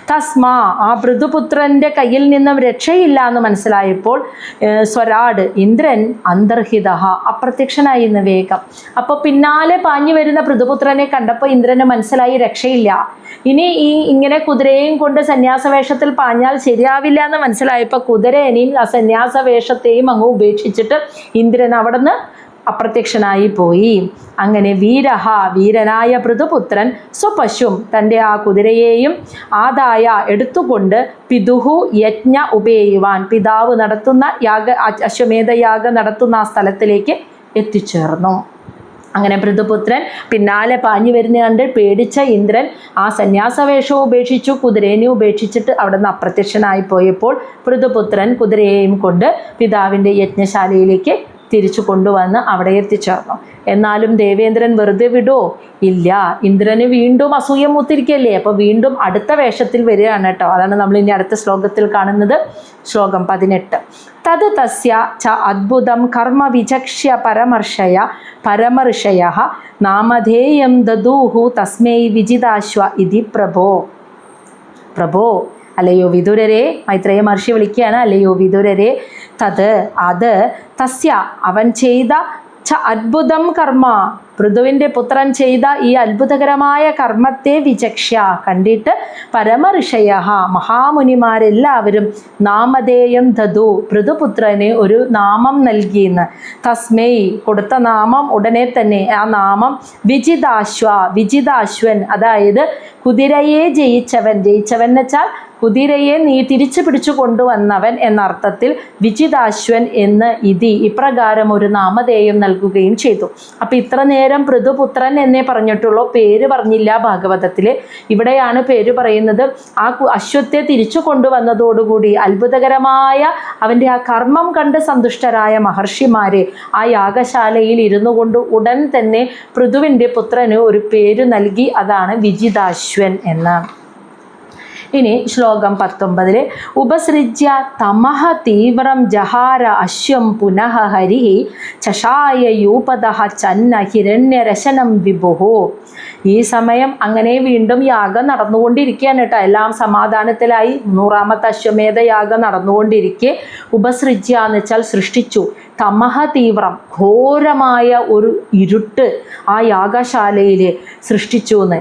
തസ്മാ, ആ പൃഥുപുത്രൻ്റെ കയ്യിൽ നിന്നും രക്ഷയില്ല എന്ന് മനസ്സിലായപ്പോൾ, സ്വരാട്, ഇന്ദ്രൻ, അന്തർഹിത, അപ്രത്യക്ഷനായി എന്ന് വേഗം. അപ്പോൾ പിന്നാലെ പാഞ്ഞു വരുന്ന പൃഥുപുത്രനെ കണ്ടപ്പോൾ ഇന്ദ്രന് മനസ്സിലായി രക്ഷയില്ല, ഇനി ഇങ്ങനെ കുതിരയെയും കൊണ്ട് സന്യാസവേഷത്തിൽ പാഞ്ഞാൽ ശരിയാവില്ല എന്ന് മനസ്സിലായപ്പോൾ കുതിരേനെയും ആ സന്യാസവേഷത്തെയും അങ്ങ് ഉപേക്ഷിച്ചിട്ട് ഇന്ദ്രൻ അവിടെ നിന്ന് അപ്രത്യക്ഷനായി പോയി. അങ്ങനെ വീരനായ പൃഥുപുത്രൻ സ്വപശും, തൻ്റെ ആ കുതിരയെയും ആദായ എടുത്തുകൊണ്ട്, പിതുഹു യജ്ഞ ഉപേയുവാൻ, പിതാവ് നടത്തുന്ന അശ്വമേധയാഗം നടത്തുന്ന ആ സ്ഥലത്തിലേക്ക് എത്തിച്ചേർന്നു. അങ്ങനെ പൃഥുപുത്രൻ പിന്നാലെ പാഞ്ഞു വരുന്ന കണ്ട് പേടിച്ച ഇന്ദ്രൻ ആ സന്യാസവേഷവും ഉപേക്ഷിച്ചു, കുതിരേനെ ഉപേക്ഷിച്ചിട്ട് അവിടെ നിന്ന് അപ്രത്യക്ഷനായി പോയപ്പോൾ പൃഥുപുത്രൻ കുതിരയെയും കൊണ്ട് പിതാവിൻ്റെ യജ്ഞശാലയിലേക്ക് തിരിച്ചു കൊണ്ടുവന്ന് അവിടെ എത്തിച്ചേർന്നു. എന്നാലും ദേവേന്ദ്രൻ വെറുതെ വിടുമോ? ഇല്ല. ഇന്ദ്രന് വീണ്ടും അസൂയ മൂത്തിരിക്കല്ലേ, അപ്പോൾ വീണ്ടും അടുത്ത വേഷത്തിൽ വരികയാണ് കേട്ടോ. അതാണ് നമ്മൾ ഇനി അടുത്ത ശ്ലോകത്തിൽ കാണുന്നത്. ശ്ലോകം 18 തത് തസ്യ ച അദ്ഭുതം കർമ്മ വിചക്ഷ്യ പരമർഷയ നാമധേയം ദദൂഹു തസ്മൈ വിജിതാശ്വ ഇതി പ്രഭോ. പ്രഭോ, അല്ലയോ വിദുരരെ, മൈത്രേയ മഹർഷി വിളിക്കുകയാണ്, അല്ലയോ വിദുരരെ, തത് അത്, തസ്യ അവൻ ചെയ്ത അത്ഭുതം കർമ്മ, പൃഥുവിൻ്റെ പുത്രൻ ചെയ്ത ഈ അത്ഭുതകരമായ കർമ്മത്തെ വിചക്ഷ്യ കണ്ടിട്ട്, പരമഋഷയ മഹാമുനിമാരെല്ലാവരും നാമധേയം ദദു പൃഥുപുത്രന് ഒരു നാമം നൽകിയെന്ന്. തസ്മൈ കൊടുത്ത നാമം ഉടനെ തന്നെ ആ നാമം വിജിതാശ്വൻ, അതായത് കുതിരയെ ജയിച്ചവൻ എന്ന് വെച്ചാൽ കുതിരയെ നീ തിരിച്ചു പിടിച്ചു കൊണ്ടുവന്നവൻ എന്നർത്ഥത്തിൽ വിജിതാശ്വൻ എന്ന് ഇപ്രകാരം ഒരു നാമധേയം നൽകുകയും ചെയ്തു. അപ്പം ഇത്ര നേരം പൃഥുപുത്രൻ എന്നേ പറഞ്ഞിട്ടുള്ളൂ, പേര് പറഞ്ഞില്ല ഭാഗവതത്തിൽ. ഇവിടെയാണ് പേര് പറയുന്നത്. ആ അശ്വത്തെ തിരിച്ചു കൊണ്ടുവന്നതോടുകൂടി അത്ഭുതകരമായ അവൻ്റെ ആ കർമ്മം കണ്ട് സന്തുഷ്ടരായ മഹർഷിമാരെ ആ യാഗശാലയിൽ ഇരുന്നു കൊണ്ട് ഉടൻ തന്നെ പൃഥുവിൻ്റെ പുത്രന് ഒരു പേര് നൽകി, അതാണ് വിജിതാശ്വൻ എന്ന്. ഇനി ശ്ലോകം 19 ഉപസൃജ്യ തമഹ തീവ്രം ജഹാര അശ്വം പുനഃ ഹരി ചഷായ യൂപദഃ ചന്ന ഹിരണ്യരശനം വിഭുഹു. ഈ സമയം അങ്ങനെ വീണ്ടും യാഗം നടന്നുകൊണ്ടിരിക്കുകയാണ് കേട്ടോ. എല്ലാം സമാധാനത്തിലായി. 100ാമത്തെ അശ്വമേധ യാഗം നടന്നുകൊണ്ടിരിക്കെ ഉപസൃജ്യ എന്ന് വെച്ചാൽ സൃഷ്ടിച്ചു. തമഹ തീവ്രം, ഘോരമായ ഒരു ഇരുട്ട് ആ യാഗശാലയിൽ സൃഷ്ടിച്ചു എന്ന്.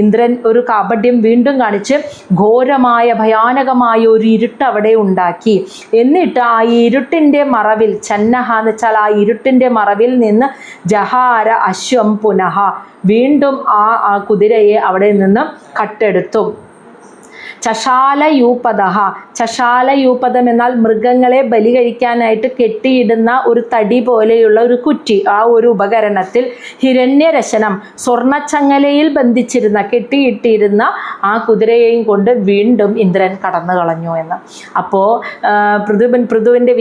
ഇന്ദ്രൻ ഒരു കാപട്യം വീണ്ടും കാണിച്ച് ഘോരമായ ഭയാനകമായ ഒരു ഇരുട്ട് അവിടെ ഉണ്ടാക്കി. എന്നിട്ട് ആ ഇരുട്ടിൻ്റെ മറവിൽ, ചന്നഹ എന്ന് വെച്ചാൽ ആ ഇരുട്ടിൻ്റെ മറവിൽ നിന്ന് ജഹാര അശ്വം പുനഃ, വീണ്ടും ആ കുതിരയെ അവിടെ നിന്ന് കട്ടെടുത്തു. ചഷാലയൂപദം എന്നാൽ മൃഗങ്ങളെ ബലി കഴിക്കാനായിട്ട് കെട്ടിയിടുന്ന ഒരു തടി പോലെയുള്ള ഒരു കുറ്റി. ആ ഒരു ഉപകരണത്തിൽ ഹിരണ്യരശനം, സ്വർണ്ണച്ചങ്ങലയിൽ ബന്ധിച്ചിരുന്ന കെട്ടിയിട്ടിരുന്ന ആ കുതിരയെയും കൊണ്ട് വീണ്ടും ഇന്ദ്രൻ കടന്നു കളഞ്ഞു എന്ന്. അപ്പോൾ പൃഥുവിൻ്റെ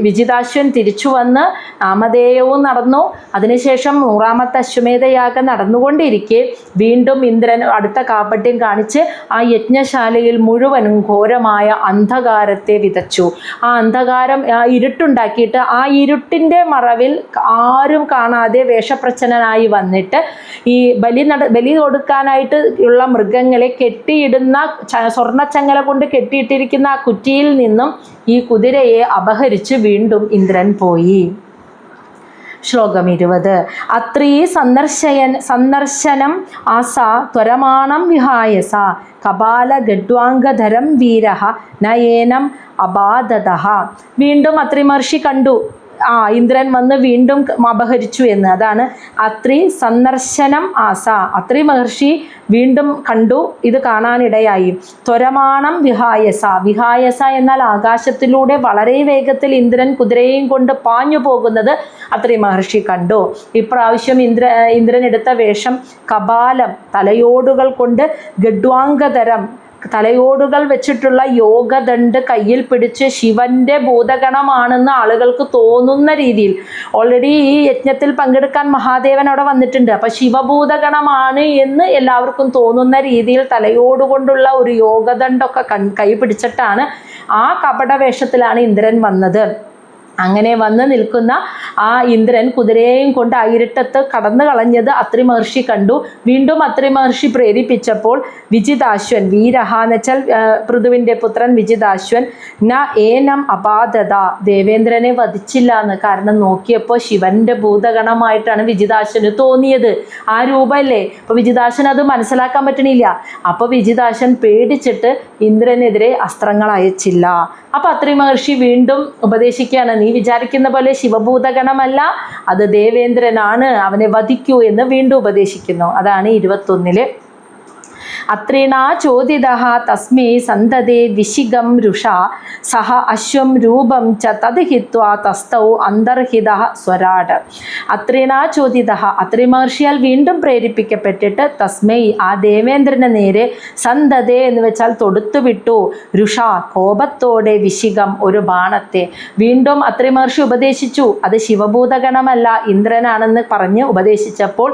വിജിതാശ്വൻ തിരിച്ചു വന്ന് നാമധേയവും നടന്നു. അതിനുശേഷം 100ാമത്തെ അശ്വമേധയാഗം നടന്നുകൊണ്ടിരിക്കെ വീണ്ടും ഇന്ദ്രൻ അടുത്ത കാപട്യം കാണിച്ച് ആ യജ്ഞശാലയിൽ മുഴുവനും ഘോരമായ അന്ധകാരത്തെ വിതച്ചു. ആ അന്ധകാരം, ആ ഇരുട്ടുണ്ടാക്കിയിട്ട് ആ ഇരുട്ടിൻ്റെ മറവിൽ ആരും കാണാതെ വേഷപ്രച്ഛന്നനായി വന്നിട്ട് ഈ ബലി കൊടുക്കാനായിട്ട് ഉള്ള മൃഗങ്ങളെ കെട്ടിയിടുന്ന സ്വർണ്ണച്ചങ്ങല കൊണ്ട് കെട്ടിയിട്ടിരിക്കുന്ന ആ കുറ്റിയിൽ നിന്നും ഈ കുതിരയെ അപഹരിച്ച് വീണ്ടും ഇന്ദ്രൻ പോയി. ശ്ലോകം 20 അത്രീ സന്ദർശനം ആസ ത്വരമാണം വിഹായസ കപാല ഗഡ്വാംഗധരം വീരഃ നയേനം അബാധതഃ. വീണ്ടും അത്രി മഹർഷി കണ്ടു ഇന്ദ്രൻ വന്ന് വീണ്ടും അപഹരിച്ചു എന്ന്. അതാണ് അത്രി സന്ദർശനം ആസ, അത്രി മഹർഷി വീണ്ടും കണ്ടു, ഇത് കാണാനിടയായി. ത്വരമാണം വിഹായസ എന്നാൽ ആകാശത്തിലൂടെ വളരെ വേഗത്തിൽ ഇന്ദ്രൻ കുതിരയെയും കൊണ്ട് പാഞ്ഞു പോകുന്നത് അത്രി മഹർഷി കണ്ടു. ഇപ്രാവശ്യം ഇന്ദ്രൻ എടുത്ത വേഷം കപാലം, തലയോടുകൾ കൊണ്ട് ഗഡ്വാംഗധരം, തലയോടുകൾ വെച്ചിട്ടുള്ള യോഗദണ്ഡ് കയ്യിൽ പിടിച്ച് ശിവന്റെ ഭൂതഗണമാണെന്ന് ആളുകൾക്ക് തോന്നുന്ന രീതിയിൽ, ഓൾറെഡി ഈ യജ്ഞത്തിൽ പങ്കെടുക്കാൻ മഹാദേവൻ അവിടെ വന്നിട്ടുണ്ട്, അപ്പം ശിവഭൂതഗണമാണ് എന്ന് എല്ലാവർക്കും തോന്നുന്ന രീതിയിൽ തലയോടുകൊണ്ടുള്ള ഒരു യോഗദണ്ഡൊക്കെ കൈ പിടിച്ചിട്ടാണ് ആ കപടവേഷത്തിലാണ് ഇന്ദ്രൻ വന്നത്. അങ്ങനെ വന്ന് നിൽക്കുന്ന ആ ഇന്ദ്രൻ കുതിരയെയും കൊണ്ട് ആ ഇരുട്ടത്ത് കടന്നു കളഞ്ഞത് അത്രി മഹർഷി കണ്ടു. വീണ്ടും അത്രി മഹർഷി പ്രേരിപ്പിച്ചപ്പോൾ വിജിതാശ്വൻ, വീരഹ എന്ന് വെച്ചാൽ പൃഥുവിൻ്റെ പുത്രൻ വിജിതാശ്വൻ, ന ഏനം അപാധത, ദേവേന്ദ്രനെ വധിച്ചില്ല എന്ന്. കാരണം നോക്കിയപ്പോൾ ശിവന്റെ ഭൂതഗണമായിട്ടാണ് വിജിതാശ്വന് തോന്നിയത്. ആ രൂപമല്ലേ. അപ്പോൾ വിജിതാശ്വൻ അത് മനസ്സിലാക്കാൻ പറ്റണില്ല. അപ്പോൾ വിജിതാശ്വൻ പേടിച്ചിട്ട് ഇന്ദ്രനെതിരെ അസ്ത്രങ്ങൾ അയച്ചില്ല. അപ്പോൾ അത്രി മഹർഷി വീണ്ടും ഉപദേശിക്കുകയാണ്, നീ വിചാരിക്കുന്ന പോലെ ശിവഭൂതഗണമല്ല, അത് ദേവേന്ദ്രനാണ്, അവനെ വധിക്കൂ എന്ന് വീണ്ടും ഉപദേശിക്കുന്നു. അതാണ് 21. അത്രീണാ ചോദിതഃ തസ്മൈ സന്തതേ വിശിഖം രുഷാ സഹ അശ്വം രൂപം ച തത് ഹിത്വാ തസ്തൗ അന്തർഹിതഃ സ്വരാട്. അത്രീണാ ചോദിതഃ, അത്രി മഹർഷിയാൽ വീണ്ടും പ്രേരിപ്പിക്കപ്പെട്ടിട്ട് തസ്മൈ ആ ദേവേന്ദ്രന് നേരെ സന്തതേ എന്ന് വെച്ചാൽ തൊടുത്തുവിട്ടു, രുഷാ കോപത്തോടെ, വിശിഖം ഒരു ബാണത്തെ. വീണ്ടും അത്രി മഹർഷി ഉപദേശിച്ചു, അത് ശിവഭൂതഗണമല്ല ഇന്ദ്രനാണെന്ന് പറഞ്ഞ് ഉപദേശിച്ചപ്പോൾ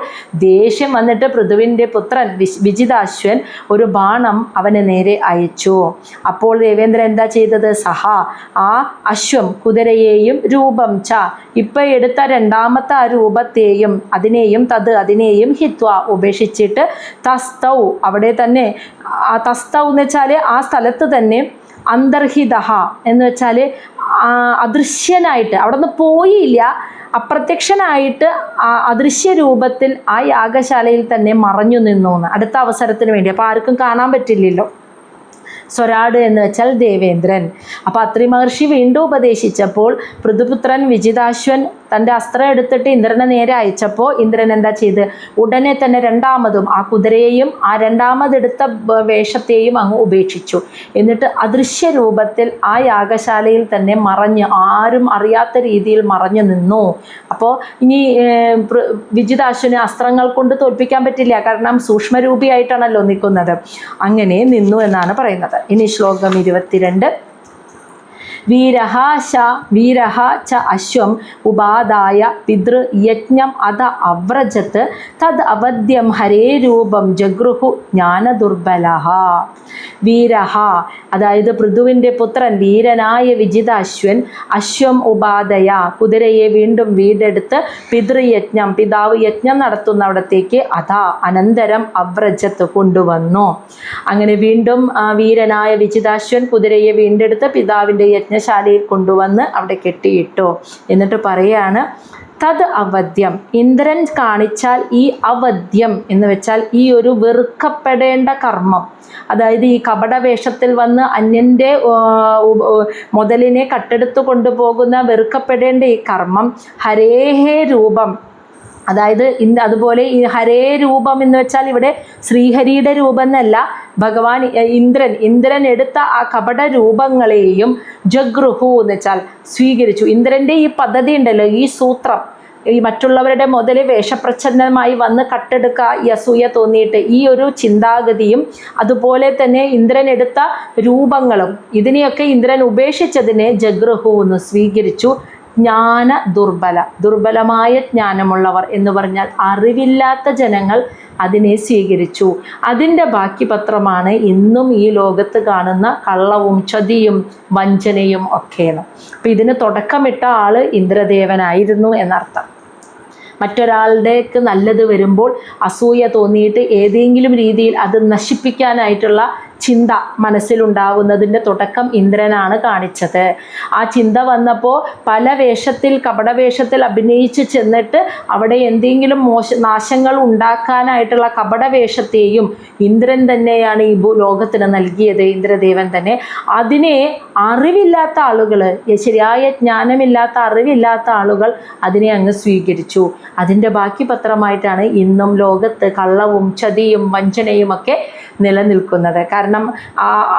ദേഷ്യം വന്നിട്ട് പൃഥുവിൻ്റെ പുത്രൻ വിജിതാശ്വൻ ഒരു ബാണം അവന് നേരെ അയച്ചു. അപ്പോൾ ദേവേന്ദ്രൻ എന്താ ചെയ്തത്? സഹ, ആ അശ്വം, കുതിരയെയും, രൂപം ച, ഇപ്പം എടുത്ത രണ്ടാമത്തെ ആ രൂപത്തെയും അതിനെയും ഹിത്വ, ഉപേക്ഷിച്ചിട്ട് തസ്തൗ, അവിടെ തന്നെ, തസ്തൗ എന്ന് വെച്ചാൽ ആ സ്ഥലത്ത് തന്നെ, അന്തർഹിത എന്ന് വെച്ചാൽ അദൃശ്യനായിട്ട്, അവിടെ നിന്ന് പോയില്ല, അപ്രത്യക്ഷനായിട്ട് അദൃശ്യ രൂപത്തിൽ ആ യാഗശാലയിൽ തന്നെ മറഞ്ഞു നിന്നു എന്ന്, അടുത്ത അവസരത്തിന് വേണ്ടി. അപ്പോൾ ആർക്കും കാണാൻ പറ്റില്ലല്ലോ. സ്വരാട് എന്ന് വെച്ചാൽ ദേവേന്ദ്രൻ. അപ്പോൾ അത്രി മഹർഷി വീണ്ടും ഉപദേശിച്ചപ്പോൾ പൃഥുപുത്രൻ വിജിതാശ്വൻ തൻ്റെ അസ്ത്രം എടുത്തിട്ട് ഇന്ദ്രനെ നേരെ അയച്ചപ്പോൾ ഇന്ദ്രൻ എന്താ ചെയ്ത്? ഉടനെ തന്നെ രണ്ടാമതും ആ കുതിരയെയും ആ രണ്ടാമതെടുത്ത വേഷത്തെയും അങ്ങ് ഉപേക്ഷിച്ചു. എന്നിട്ട് അദൃശ്യ രൂപത്തിൽ ആ യാഗശാലയിൽ തന്നെ മറഞ്ഞ്, ആരും അറിയാത്ത രീതിയിൽ മറഞ്ഞു നിന്നു. അപ്പോൾ ഇനി വിജിതാശ്വന് അസ്ത്രങ്ങൾ കൊണ്ട് തോൽപ്പിക്കാൻ പറ്റില്ല, കാരണം സൂക്ഷ്മരൂപിയായിട്ടാണല്ലോ നിൽക്കുന്നത്. അങ്ങനെ നിന്നു എന്നാണ് പറയുന്നത്. ഇനി ശ്ലോകം 22. വീരഹ ച അശ്വം ഉപാദായ പിതൃയജ്ഞം അത അവ്രജത്ത് തദ് അവദ്യം ഹരേ രൂപം ജഗൃഹു ജ്ഞാനദുർബലഃ. വീരഹ, അതായത് പൃഥുവിൻ്റെ പുത്രൻ വീരനായ വിജിതാശ്വൻ, അശ്വം ഉപാദയ, കുതിരയെ വീണ്ടും വീണ്ടെടുത്ത്, പിതൃയജ്ഞം, പിതാവ് യജ്ഞം നടത്തുന്നവിടത്തേക്ക്, അതാ അനന്തരം അവ്രജത്ത്, കൊണ്ടുവന്നു. അങ്ങനെ വീണ്ടും വീരനായ വിജിതാശ്വൻ കുതിരയെ വീണ്ടെടുത്ത് പിതാവിൻ്റെ യജ്ഞശാലയിൽ കൊണ്ടുവന്ന് അവിടെ കെട്ടിയിട്ടു. എന്നിട്ട് പറയാണ്, തത് അവദ്യം, ഇന്ദ്രൻ കാണിച്ചാൽ ഈ അവദ്യം എന്ന് വെച്ചാൽ ഈ ഒരു വെറുക്കപ്പെടേണ്ട കർമ്മം, അതായത് ഈ കപടവേഷത്തിൽ വന്ന് അന്യൻ്റെ മുതലിനെ കട്ടെടുത്തു കൊണ്ടുപോകുന്ന വെറുക്കപ്പെടേണ്ട ഈ കർമ്മം, ഹരേഹേ രൂപം, അതായത് അതുപോലെ ഈ ഹരേ രൂപം എന്ന് വെച്ചാൽ ഇവിടെ ശ്രീഹരിയുടെ രൂപം എന്നല്ല, ഭഗവാൻ ഇന്ദ്രൻ എടുത്ത ആ കപട രൂപങ്ങളെയും ജഗൃഹു എന്ന് വെച്ചാൽ സ്വീകരിച്ചു. ഇന്ദ്രൻ്റെ ഈ പദ്ധതി ഉണ്ടല്ലോ, ഈ സൂത്രം, ഈ മറ്റുള്ളവരുടെ മുതൽ വേഷപ്രച്ഛന്നമായി വന്ന് കട്ടെടുക്കുക, ഈ അസൂയ തോന്നിയിട്ട്, ഈ ഒരു ചിന്താഗതിയും അതുപോലെ തന്നെ ഇന്ദ്രൻ എടുത്ത രൂപങ്ങളും ഇതിനെയൊക്കെ ഇന്ദ്രൻ ഉപേക്ഷിച്ചതിനെ ജഗൃഹു എന്ന് സ്വീകരിച്ചു. ദുർബലമായ ജ്ഞാനമുള്ളവർ എന്ന് പറഞ്ഞാൽ അറിവില്ലാത്ത ജനങ്ങൾ അതിനെ സ്വീകരിച്ചു. അതിൻ്റെ ബാക്കി പത്രമാണ് ഇന്നും ഈ ലോകത്ത് കാണുന്ന കള്ളവും ചതിയും വഞ്ചനയും ഒക്കെയെന്ന്. അപ്പം ഇതിന് തുടക്കമിട്ട ആൾ ഇന്ദ്രദേവനായിരുന്നു എന്നർത്ഥം. മറ്റൊരാളുടേക്ക് നല്ലത് വരുമ്പോൾ അസൂയ തോന്നിയിട്ട് ഏതെങ്കിലും രീതിയിൽ അത് നശിപ്പിക്കാനായിട്ടുള്ള ചിന്ത മനസ്സിലുണ്ടാവുന്നതിൻ്റെ തുടക്കം ഇന്ദ്രനാണ് കാണിച്ചത്. ആ ചിന്ത വന്നപ്പോൾ പല വേഷത്തിൽ, കപടവേഷത്തിൽ അഭിനയിച്ച് ചെന്നിട്ട് അവിടെ എന്തെങ്കിലും നാശങ്ങൾ ഉണ്ടാക്കാനായിട്ടുള്ള കപടവേഷത്തെയും ഇന്ദ്രൻ തന്നെയാണ് ഈ ലോകത്തിന് നൽകിയത്, ഇന്ദ്രദേവൻ തന്നെ. അതിനെ അറിവില്ലാത്ത ആളുകൾ, ശരിയായ ജ്ഞാനമില്ലാത്ത അറിവില്ലാത്ത ആളുകൾ അതിനെ അങ്ങ് സ്വീകരിച്ചു. അതിൻ്റെ ബാക്കി പത്രമായിട്ടാണ് ഇന്നും ലോകത്ത് കള്ളവും ചതിയും വഞ്ചനയും ഒക്കെ നിലനിൽക്കുന്നത്. കാരണം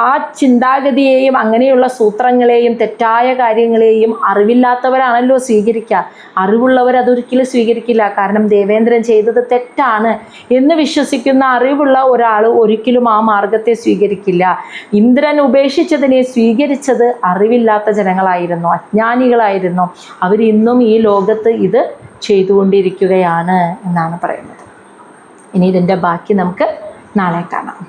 ആ ചിന്താഗതിയെയും അങ്ങനെയുള്ള സൂത്രങ്ങളെയും തെറ്റായ കാര്യങ്ങളെയും അറിവില്ലാത്തവരാണല്ലോ സ്വീകരിക്കുക. അറിവുള്ളവർ അതൊരിക്കലും സ്വീകരിക്കില്ല. കാരണം ദേവേന്ദ്രൻ ചെയ്തത് തെറ്റാണ് എന്ന് വിശ്വസിക്കുന്ന അറിവുള്ള ഒരാൾ ഒരിക്കലും ആ മാർഗത്തെ സ്വീകരിക്കില്ല. ഇന്ദ്രൻ ഉപേക്ഷിച്ചതിനെ സ്വീകരിച്ചത് അറിവില്ലാത്ത ജനങ്ങളായിരുന്നു, അജ്ഞാനികളായിരുന്നു. അവരിന്നും ഈ ലോകത്ത് ഇത് ചെയ്തുകൊണ്ടിരിക്കുകയാണ് എന്നാണ് പറയുന്നത്. ഇനി ഇതിൻ്റെ ബാക്കി നമുക്ക് നാളെ കാണാം.